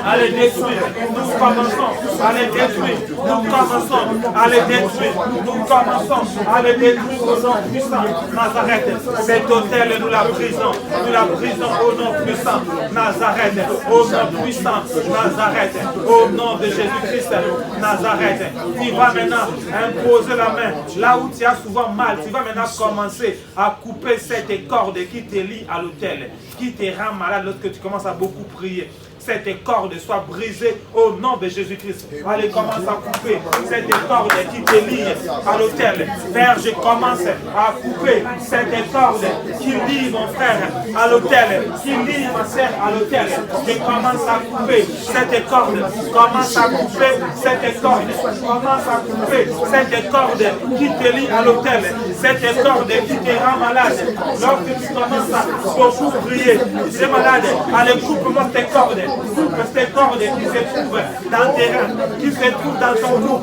à les détruire. Nous commençons à les détruire. Nous commençons à les détruire. Nous commençons à les détruire au nom puissant Nazareth. Cet hôtel, nous la brisons. Nous la brisons au nom puissant Nazareth. Au nom puissant Nazareth. Au nom de Jésus-Christ Nazareth. Tu vas maintenant imposer la main là où tu as souvent mal. Tu vas maintenant commencer à couper cette corde qui te lie à l'autel, qui te rend malade lorsque tu commences à beaucoup prier. Cette corde soit brisée au nom de Jésus-Christ. Allez, commence à couper cette corde qui te lie à l'autel. Père, je commence à couper cette corde qui lie mon frère à l'autel, qui lie ma sœur à l'autel. Je commence à couper cette corde. Commence à couper cette corde. Commence à couper cette corde qui te lie à l'autel. Cette corde qui te rend malade. Lorsque tu commences à beaucoup prier, tu es malade. Allez, coupe-moi cette corde. Coupe ces cordes qui se trouvent dans tes reins, qui se trouvent dans ton cou.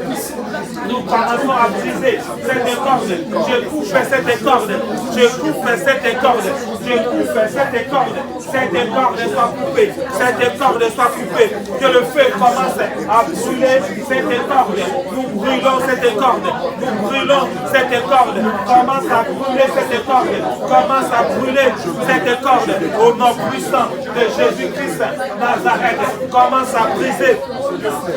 Nous commençons à briser cette corde. Je coupe cette corde. Je coupe cette corde. Je coupe cette corde. Cette corde soit coupée. Cette corde soit coupée. Que le feu commence à brûler cette corde. Nous brûlons cette corde. Nous brûlons cette corde. Commence à brûler cette corde. Commence à brûler cette corde. Au nom puissant de Jésus-Christ Nazareth. Commence à briser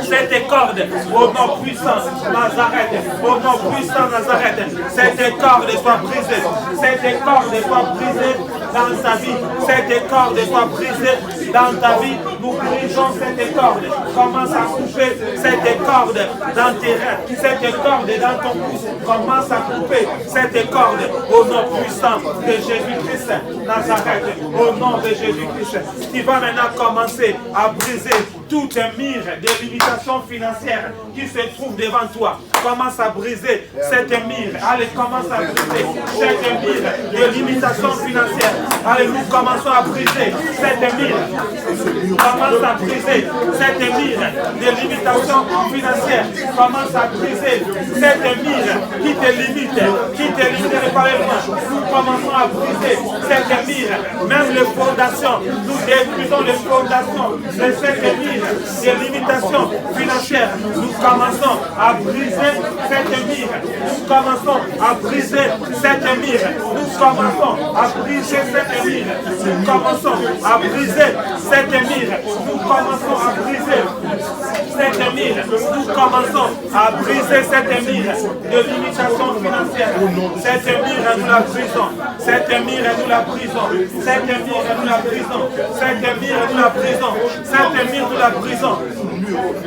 cette corde au nom puissant Nazareth. Au nom puissant Nazareth. Cette corde soit brisée. Cette corde soit brisée dans ta vie. Cette corde soit brisée dans ta vie. Nous brisons cette corde. Commence à couper cette corde dans tes reins. Cette corde dans ton pouce. Commence à couper cette corde au nom puissant de Jésus-Christ Nazareth. Au nom de Jésus-Christ. Tu vas maintenant commencer à briser toute mire de limitation financière qui se trouve devant toi. Commence à briser cette mire. Allez, commence à briser cette mire de limitation financière. Allez, nous commençons à briser cette mire. Commence à briser cette mire de limitation financière. Commence à briser cette mire qui te limite par les mains. Nous commençons à briser cette mire. Même les fondations, nous détruisons les fondations de cette mire de limitation financière. Nous commençons à briser cette mire. Nous commençons à briser cette mire. Nous commençons à briser cette mire. Nous commençons à briser cette mire. Nous commençons à briser cette mire. Nous commençons à briser cette mire de limitation financière. Cette mire, nous la brisons. Cette mire, nous la brisons. Cette mire, nous la brisons. Cette mire, nous la brisons. Cette mire, nous la brisons.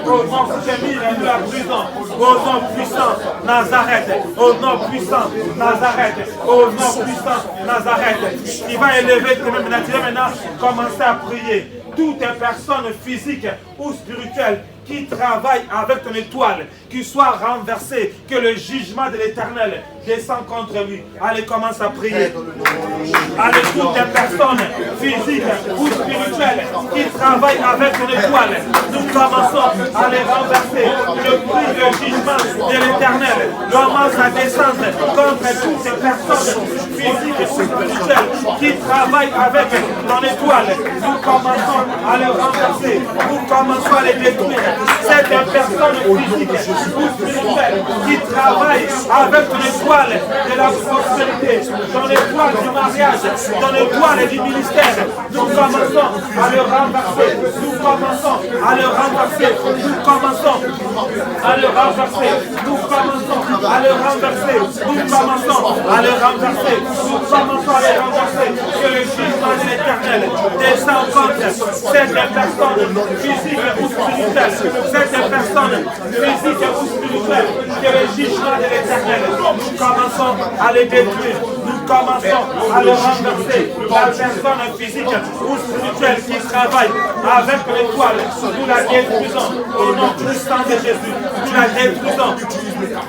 Au nom de cette mire, nous la brisons. Au nom puissant Nazareth. Au nom puissant Nazareth. Au nom puissant Nazareth. Il va élever tes mains maintenant. Tu vas maintenant commencer à prier. Toute personne physique ou spirituelle qui travaille avec ton étoile, qui soit renversé, que le jugement de l'Éternel descend contre lui. Allez, commence à prier. Allez, toutes les personnes physiques ou spirituelles qui travaillent avec ton étoile, nous commençons à les renverser. Je prie le jugement de l'Éternel commence à descendre contre toutes ces personnes physiques et spirituelles qui travaillent avec ton étoile. Nous commençons à les renverser. Nous commençons à les détruire. certaines personnes physiques ou spirituelles qui travaillent avec l'étoile de la prospérité, dans l'étoile du mariage, dans l'étoile du ministère. Nous commençons à le renverser. Nous commençons à le renverser. Nous commençons à le renverser. Nous commençons à le renverser. Nous commençons à le renverser. Nous commençons à le renverser. Que le jugement de l'Éternel descend contre cette personne physique ou spirituelle. Cette personne physique ou spirituelle. Que le jugement de l'Éternel. Nous commençons à les détruire. Nous commençons à le renverser. La personne physique ou spirituelle qui travaille avec l'étoile, nous la détruisons au nom puissant de Jésus. Nous la détruisons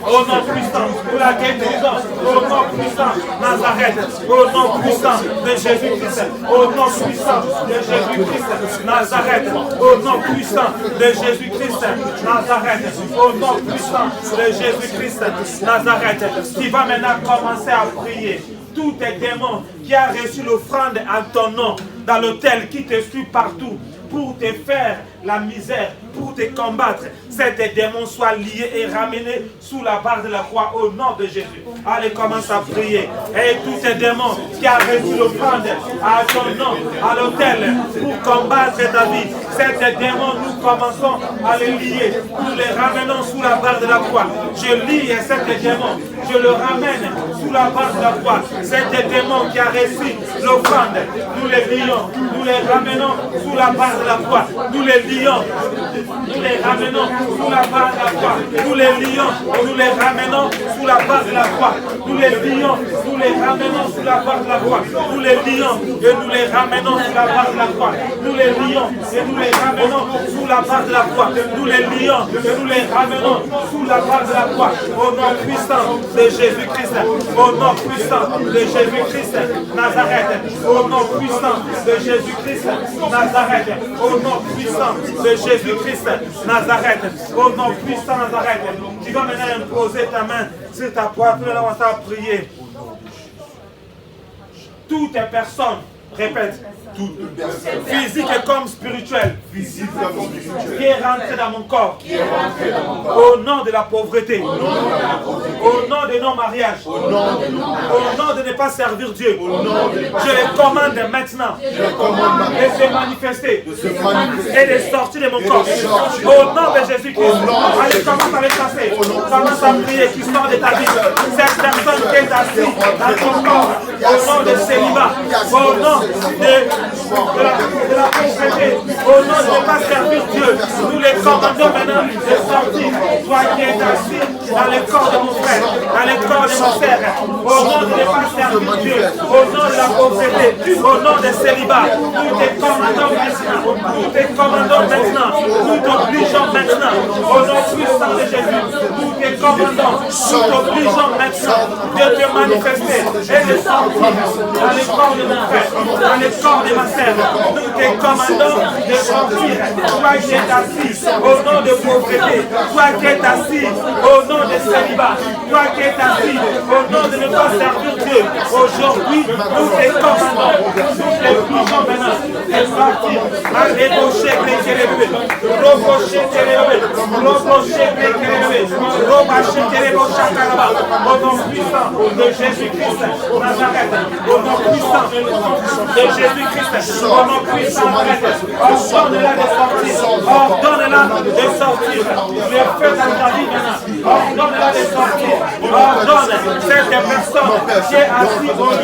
au nom puissant. Nous la détruisons au nom puissant Nazareth. Au nom puissant de Jésus-Christ. Au nom puissant de Jésus-Christ Nazareth. Au nom puissant de Jésus-Christ Nazareth. Au nom puissant de Jésus-Christ Nazareth. Qui va maintenant commencer à prier. Tout tes démons qui a reçu l'offrande en ton nom dans l'autel qui te suit partout pour te faire la misère, pour te combattre, ces démons soient liés et ramenés sous la barre de la croix au nom de Jésus. Allez, commence à prier. Et tous ces démons qui a reçu l'offrande à ton nom, à l'autel, pour combattre ta vie, ces démons, nous commençons à les lier. Nous les ramenons sous la barre de la croix. Je lie ces démons, je le ramène sous la barre de la croix. Ces démons qui a reçu l'offrande, nous les lions, nous les ramenons sous la barre de la croix. Nous les lions, nous les ramenons sous la barre de la croix. Nous les lions, nous les ramenons sous la barre de la croix. Nous les lions, nous les ramenons sous la barre de la croix. Nous les lions et nous les ramenons sous la barre de la croix. Nous les lions et nous les ramenons sous la barre de la croix. Nous les lions et nous les ramenons sous la barre de la croix. Au nom puissant de Jésus-Christ. Au nom puissant de Jésus-Christ Nazareth. Au nom puissant de Jésus-Christ Nazareth. Au nom puissant de Jésus-Christ Nazareth. Au nom puissant Nazareth. Tu vas maintenant imposer ta main sur ta poitrine et on va prier. Toutes les personnes, répète, physique comme spirituel, qui est rentré dans mon corps, au nom de la pauvreté, au nom de non-mariage, au nom de ne pas servir Dieu, je les commande maintenant de se manifester et de sortir de mon corps. Au nom de Jésus-Christ, allez, commence à les chasser, commence à prier qui sort de ta vie. Cette personne qui est assise dans ton corps, au nom de célibat, au nom de la pauvreté, au nom de ne pas servir Dieu, nous les commandons maintenant de sortir. Toi qui es assis dans le corps de mon frère, dans le corps de mon frère, au nom de ne pas servir Dieu, au nom de la pauvreté, au nom de célibat, nous te commandons maintenant, nous te commandons maintenant, nous t'obligeons maintenant, au nom puissant de Jésus, nous te commandons, nous t'obligeons maintenant de te manifester et de sortir dans le corps de mon frère, dans le corps de ma sœur. Nous te commandons de sortir. Toi qui es assis au nom de pauvreté, toi qui es assis au nom de célibat, toi qui es assis au nom de ne pas servir Dieu, aujourd'hui nous te commandons, nous te plions maintenant de sortir. Alébauché, Békérévé, Roboché, Kérévé, Roboché, Békérévé, Robaché, Kérébo, Chakaraba, au nom puissant de Jésus-Christ Nazareth, au nom puissant de Jésus-Christ, au nom puissant ordonne-la de sortir, ordonne-la de sortir, le feu dans ta vie maintenant, ordonne-la de sortir, ordonne cette personne qui est assise au nom de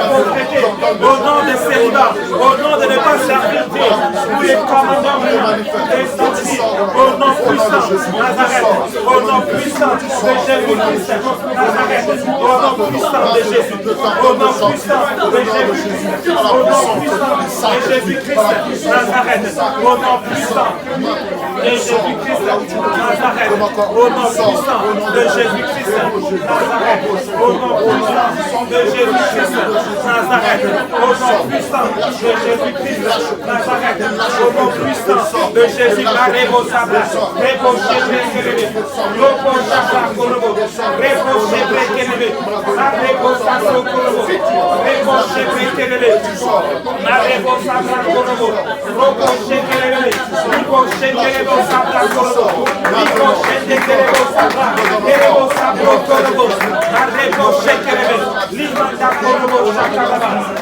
pauvreté, au nom de célibat, au nom de ne pas servir Dieu, nous les commandons maintenant de sortir, au nom puissant Nazareth, au nom puissant de Jésus-Christ Nazareth, au nom puissant de Jésus, au nom puissant de Jésus-Christ, au nom puissant de Jésus-Christ Nazareth, au nom puissant de Jésus-Christ Nazareth, au nom puissant de Jésus-Christ Nazareth, au nom puissant de Jésus-Christ Nazareth, au nom puissant de Jésus-Christ Nazareth, au nom puissant de Jésus-Christ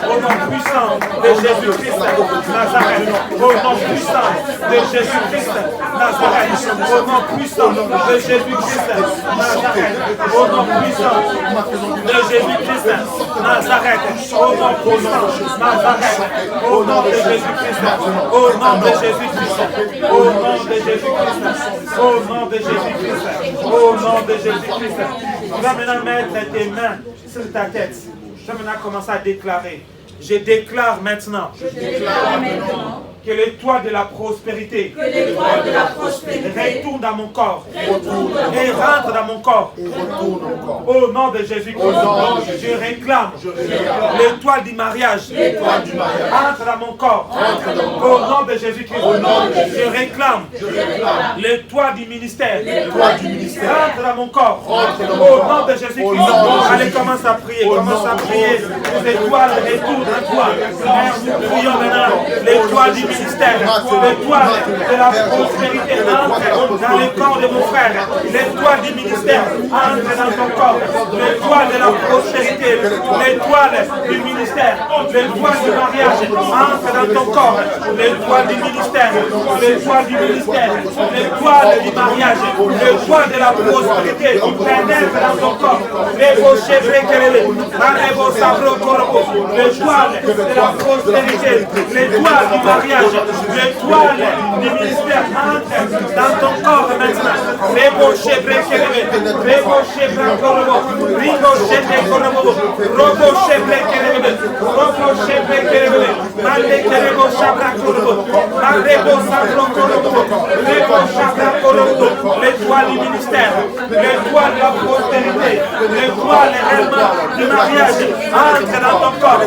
Au nom puissant de Jésus-Christ Nazareth, au nom puissant de Jésus-Christ Nazareth, au nom puissant de Jésus-Christ Nazareth, au nom puissant de Jésus-Christ Nazareth, au nom puissant Nazareth, au nom de Jésus-Christ, au nom de Jésus-Christ, au nom de Jésus-Christ, au nom de Jésus-Christ, au nom de Jésus-Christ. Tu vas maintenant mettre tes mains sur ta tête. Je vais maintenant commencer à déclarer. Je déclare maintenant que le toit de la prospérité retourne dans mon corps et rentre dans mon corps. Au nom de Jésus-Christ, je réclame le toit du mariage entre dans mon corps. Au nom de Jésus-Christ, je réclame le toit du ministère entre dans mon corps. Au nom de Jésus-Christ, allez, commence à prier. Commence à prier. Les étoiles retournent à toi. Nous prions maintenant les toits du ministère, l'étoile de la prospérité entre dans le corps de mon frère, l'étoile du ministère entre dans ton corps, l'étoile de la prospérité, l'étoile du ministère, l'étoile du mariage entre dans ton corps, l'étoile du ministère, l'étoile du ministère, l'étoile du mariage, l'étoile de la prospérité pénètre dans ton corps, l'étoile de la prospérité, l'étoile du mariage, l'étoile du ministère entre dans ton corps maintenant. L'étoile du ministère, l'étoile de la prospérité, l'étoile réellement du mariage entre dans ton corps.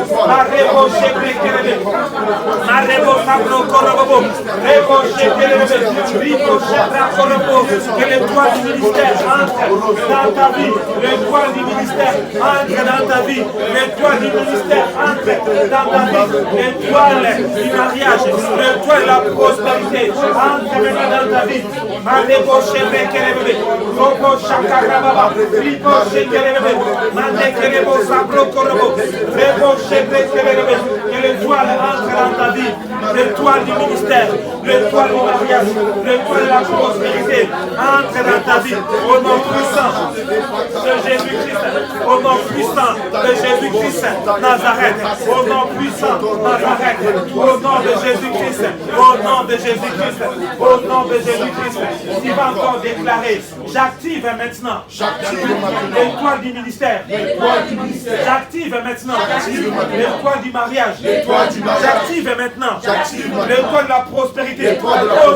Que l'étoile du ministère entre dans ta vie, l'étoile du ministère entre dans ta vie, l'étoile du ministère entre dans ta vie, l'étoile du mariage, l'étoile de la prospérité entre maintenant dans ta vie. Que l'étoile entre dans ta vie, l'étoile du ministère, l'étoile du mariage, l'étoile de la prospérité entre dans ta vie. Au nom puissant de Jésus-Christ, au nom puissant de Jésus-Christ Nazareth, au nom puissant Nazareth, au nom de Jésus-Christ, au nom de Jésus-Christ, au nom de Jésus-Christ. Tu vas encore déclarer, j'active maintenant l'étoile du ministère, j'active maintenant l'étoile du mariage, j'active maintenant l'étoile de la prospérité. Au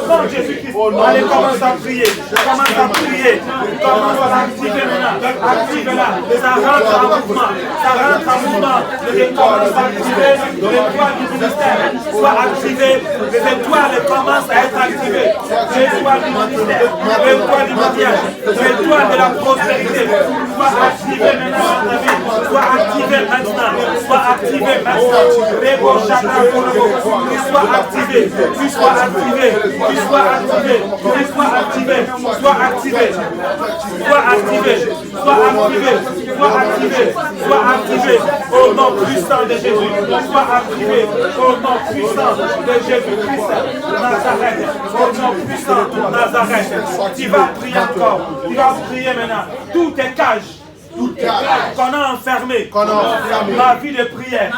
nom de Jésus-Christ, allez, commence à prier, commence à prier, commence à activer maintenant, active-la, ça rentre en mouvement, ça rentre en mouvement, les étoiles sont activées, l'étoile du ministère soit activée, les étoiles commencent à être activées, l'étoile du ministère, l'étoile du mariage, l'étoile de la prospérité soit activée maintenant dans ta vie, soit activée maintenant, soit activée maintenant, soit activé, soit activé, soit activé, soit activé, soit activé, soit activé, soit activé, soit activé, soit activé, au nom puissant de Jésus, soit activé, au nom puissant de Jésus-Christ Nazareth, au nom puissant de Nazareth. Tu vas prier encore, tu vas prier maintenant, toutes tes cages qu'on a enfermé, ma vie de prière,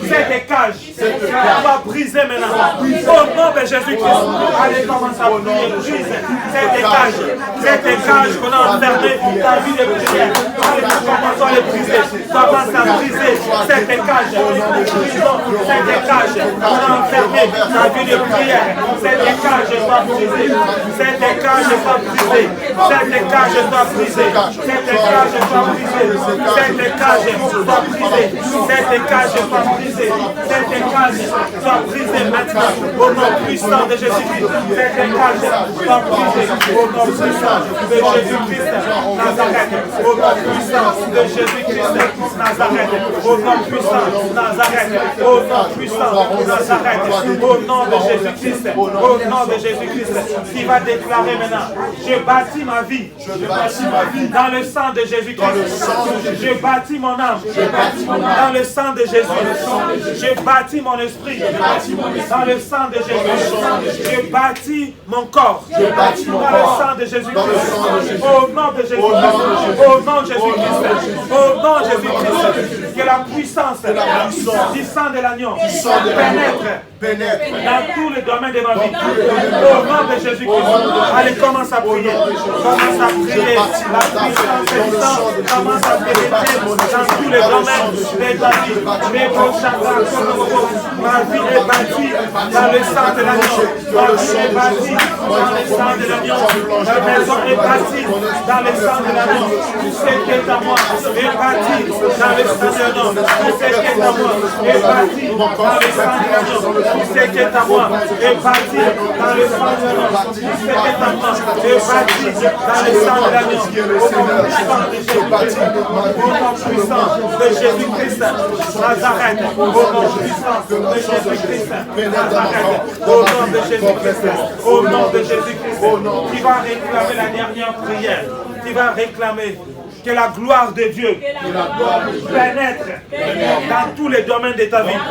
cette cage, on va briser maintenant. Au nom de Jésus-Christ, allez, commence à prier, brise cette cage qu'on a enfermé, ta vie de prière. Allez, commence à les briser, commence à briser cette cage, brisons cette cage qu'on a enfermé, ta vie de prière. Cette cage soit brisée, cette cage soit brisée, cette cage soit brisée, cette cage soit Cette cage soit brisée. Cette cage soit brisée. Cette cage soit brisée maintenant. Au nom puissant de Jésus-Christ. Cette cage soit brisée. Au nom puissant de Jésus-Christ Nazareth. Au nom puissant de Jésus-Christ Nazareth. Au nom puissant Nazareth. Au nom puissant Nazareth. Au nom de Jésus-Christ. Au nom de Jésus-Christ. Qui va déclarer maintenant. Je bâtis ma vie. Dans le sang de Jésus-Christ. Je bâtis mon âme. Dans le sang de Jésus. Je bâtis mon esprit. Dans le sang de Jésus. Je bâtis mon corps. Dans le sang de Jésus-Christ. Au nom de Jésus-Christ. Au nom de Jésus-Christ. Au nom de Jésus-Christ. Que la puissance du sang de l'agneau pénètre dans tous les domaines de ma vie. Au nom de Jésus-Christ. Allez, commence à prier. Commence à prier. La puissance du sang commence à pénétrer dans tous les domaines de ta vie. Ma vie est bâtie dans le sang de l'agneau. Ma vie est bâtie dans le sang de l'agneau. Ma maison est bâtie dans le sang de l'agneau. Tout ce qui est à moi est bâti dans le sang de l'agneau. Tout ce qui est à moi est bâti dans le sang de l'agneau. Tout ce qui est à moi est bâti dans le sang de l'agneau. Tout ce qui est à moi est bâti dans le sang de l'agneau. Au nom puissant de Jésus-Christ Nazareth. Au nom puissant de Jésus-Christ Nazareth. Au nom de Jésus-Christ. Au nom de Jésus-Christ. Qui va réclamer la dernière prière. Qui va réclamer que la gloire de Dieu pénètre dans tous les domaines de ta vie.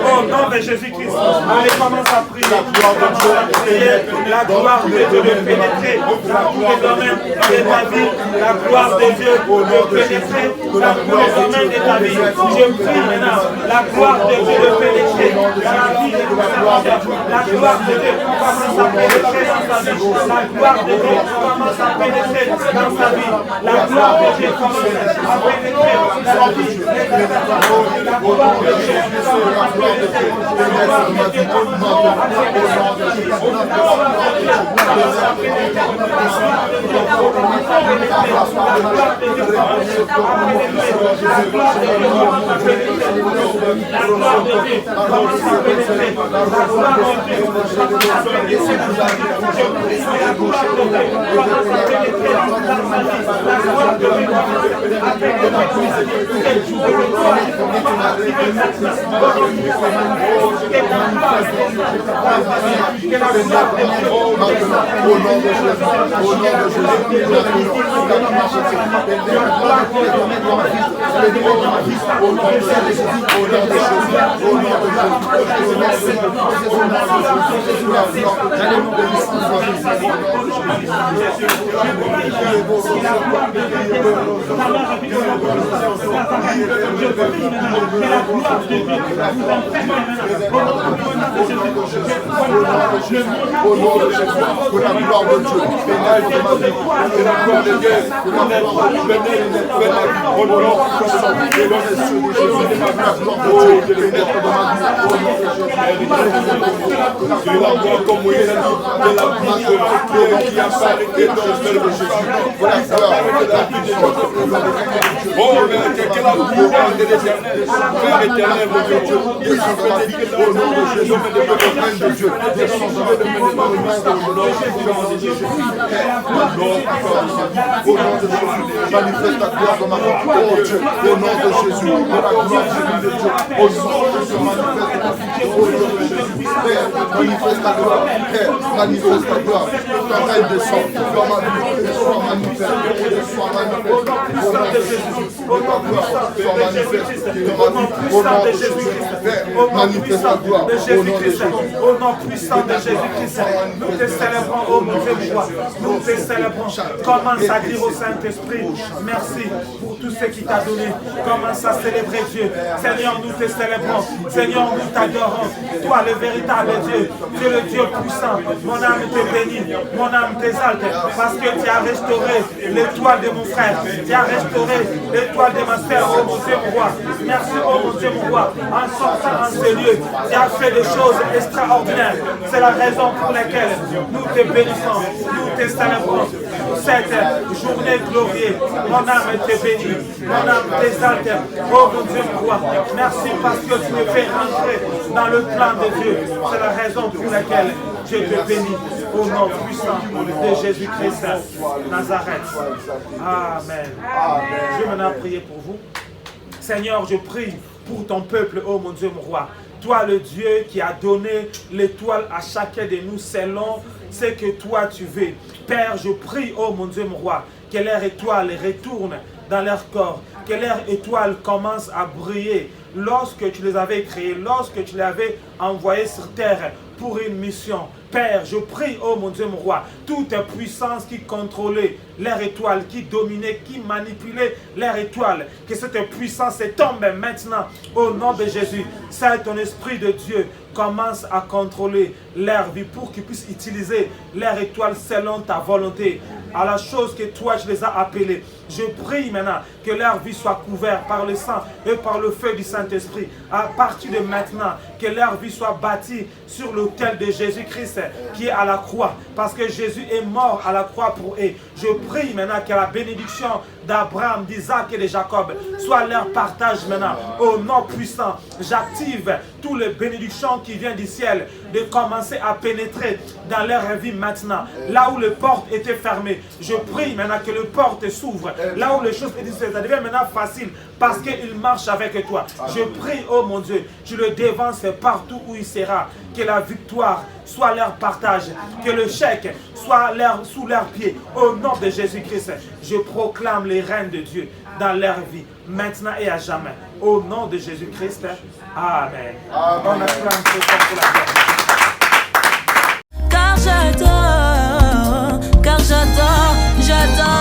Au nom de Jésus-Christ, allez, commence à prier. La gloire de Dieu de pénétrer dans tous les domaines de ta vie. La gloire de Dieu de pénétrer dans tous les domaines de ta vie. Je prie maintenant, la gloire de Dieu de pénétrer dans la vie de tous les. La gloire de Dieu commence à pénétrer dans sa vie. La gloire de Dieu commence à pénétrer dans sa vie. La gloire de Dieu commence à pénétrer dans la vie. La gloire de Dieu commence à pénétrer manifeste ta gloire dans ma vie. Oh Dieu, au nom de Jésus, de la gloire de Dieu, au nom de Jésus, manifeste ta gloire. Père, manifeste ta gloire. Ta reine descend, sois manifeste, sois manifeste, sois manifeste. Au nom de Jésus, au nom de sois manifeste. Au nom de Jésus-Christ, Père, manifeste ta gloire. Au nom de Jésus. Au nom puissant de Jésus-Christ, nous te célébrons, ô mon Dieu, nous te célébrons. Commence à dire au Saint-Esprit, merci pour tout ce qu'il t'a donné. Commence à célébrer Dieu. Seigneur, nous te célébrons. Seigneur, nous t'adorons. Toi, le véritable Dieu, tu es le Dieu puissant. Mon âme te bénit, mon âme t'exalte, parce que tu as restauré l'étoile de mon frère. Tu as restauré l'étoile de ma sœur, ô mon Dieu, mon roi. Merci, ô mon Dieu, mon roi. En sortant en ces lieux, tu as fait des choses extraordinaires. C'est la raison pour laquelle nous te bénissons. bénissons, nous te célébrons cette journée glorieuse. Mon âme te bénit, mon âme t'exalte. Oh mon Dieu, mon roi, merci parce que tu me fais rentrer dans le plan de Dieu. C'est la raison pour laquelle je te bénis au nom puissant de Jésus-Christ Nazareth. Amen. Je vais maintenant prier pour vous. Seigneur, je prie pour ton peuple, oh mon Dieu, mon roi. Toi, le Dieu qui a donné l'étoile à chacun de nous selon ce que toi tu veux. Père, je prie, oh mon Dieu, mon roi, que leur étoile retourne dans leur corps, que leur étoile commence à briller lorsque tu les avais créés, lorsque tu les avais envoyés sur terre pour une mission. Père, je prie, oh mon Dieu, mon roi, toute puissance qui contrôlait leur étoile, qui dominait, qui manipulait leur étoile, que cette puissance tombe maintenant au nom de Jésus. Saint ton esprit de Dieu commence à contrôler leur vie pour qu'ils puissent utiliser leur étoile selon ta volonté, à la chose que toi tu les as appelés. Je prie maintenant que leur vie soit couverte par le sang et par le feu du Saint-Esprit. À partir de maintenant, que leur vie soit bâtie sur l'autel de Jésus-Christ qui est à la croix, parce que Jésus est mort à la croix pour eux. Je prie maintenant que la bénédiction d'Abraham, d'Isaac et de Jacob soit leur partage maintenant. Au nom puissant, j'active toutes les bénédictions qui viennent du ciel de commencer à pénétrer dans leur vie maintenant. Là où les portes étaient fermées, je prie maintenant que les portes s'ouvrent. Là où les choses étaient difficiles, ça devient maintenant facile parce qu'il marche avec toi. Je prie, oh mon Dieu, tu le dévances partout où il sera. Que la victoire soit leur partage, que le chèque soit sous leurs pieds. Au nom de Jésus-Christ, je proclame les règnes de Dieu dans leur vie, maintenant et à jamais. Au nom de Jésus-Christ, Amen. On acclame ce temps pour la gloire. Car j'adore, j'adore.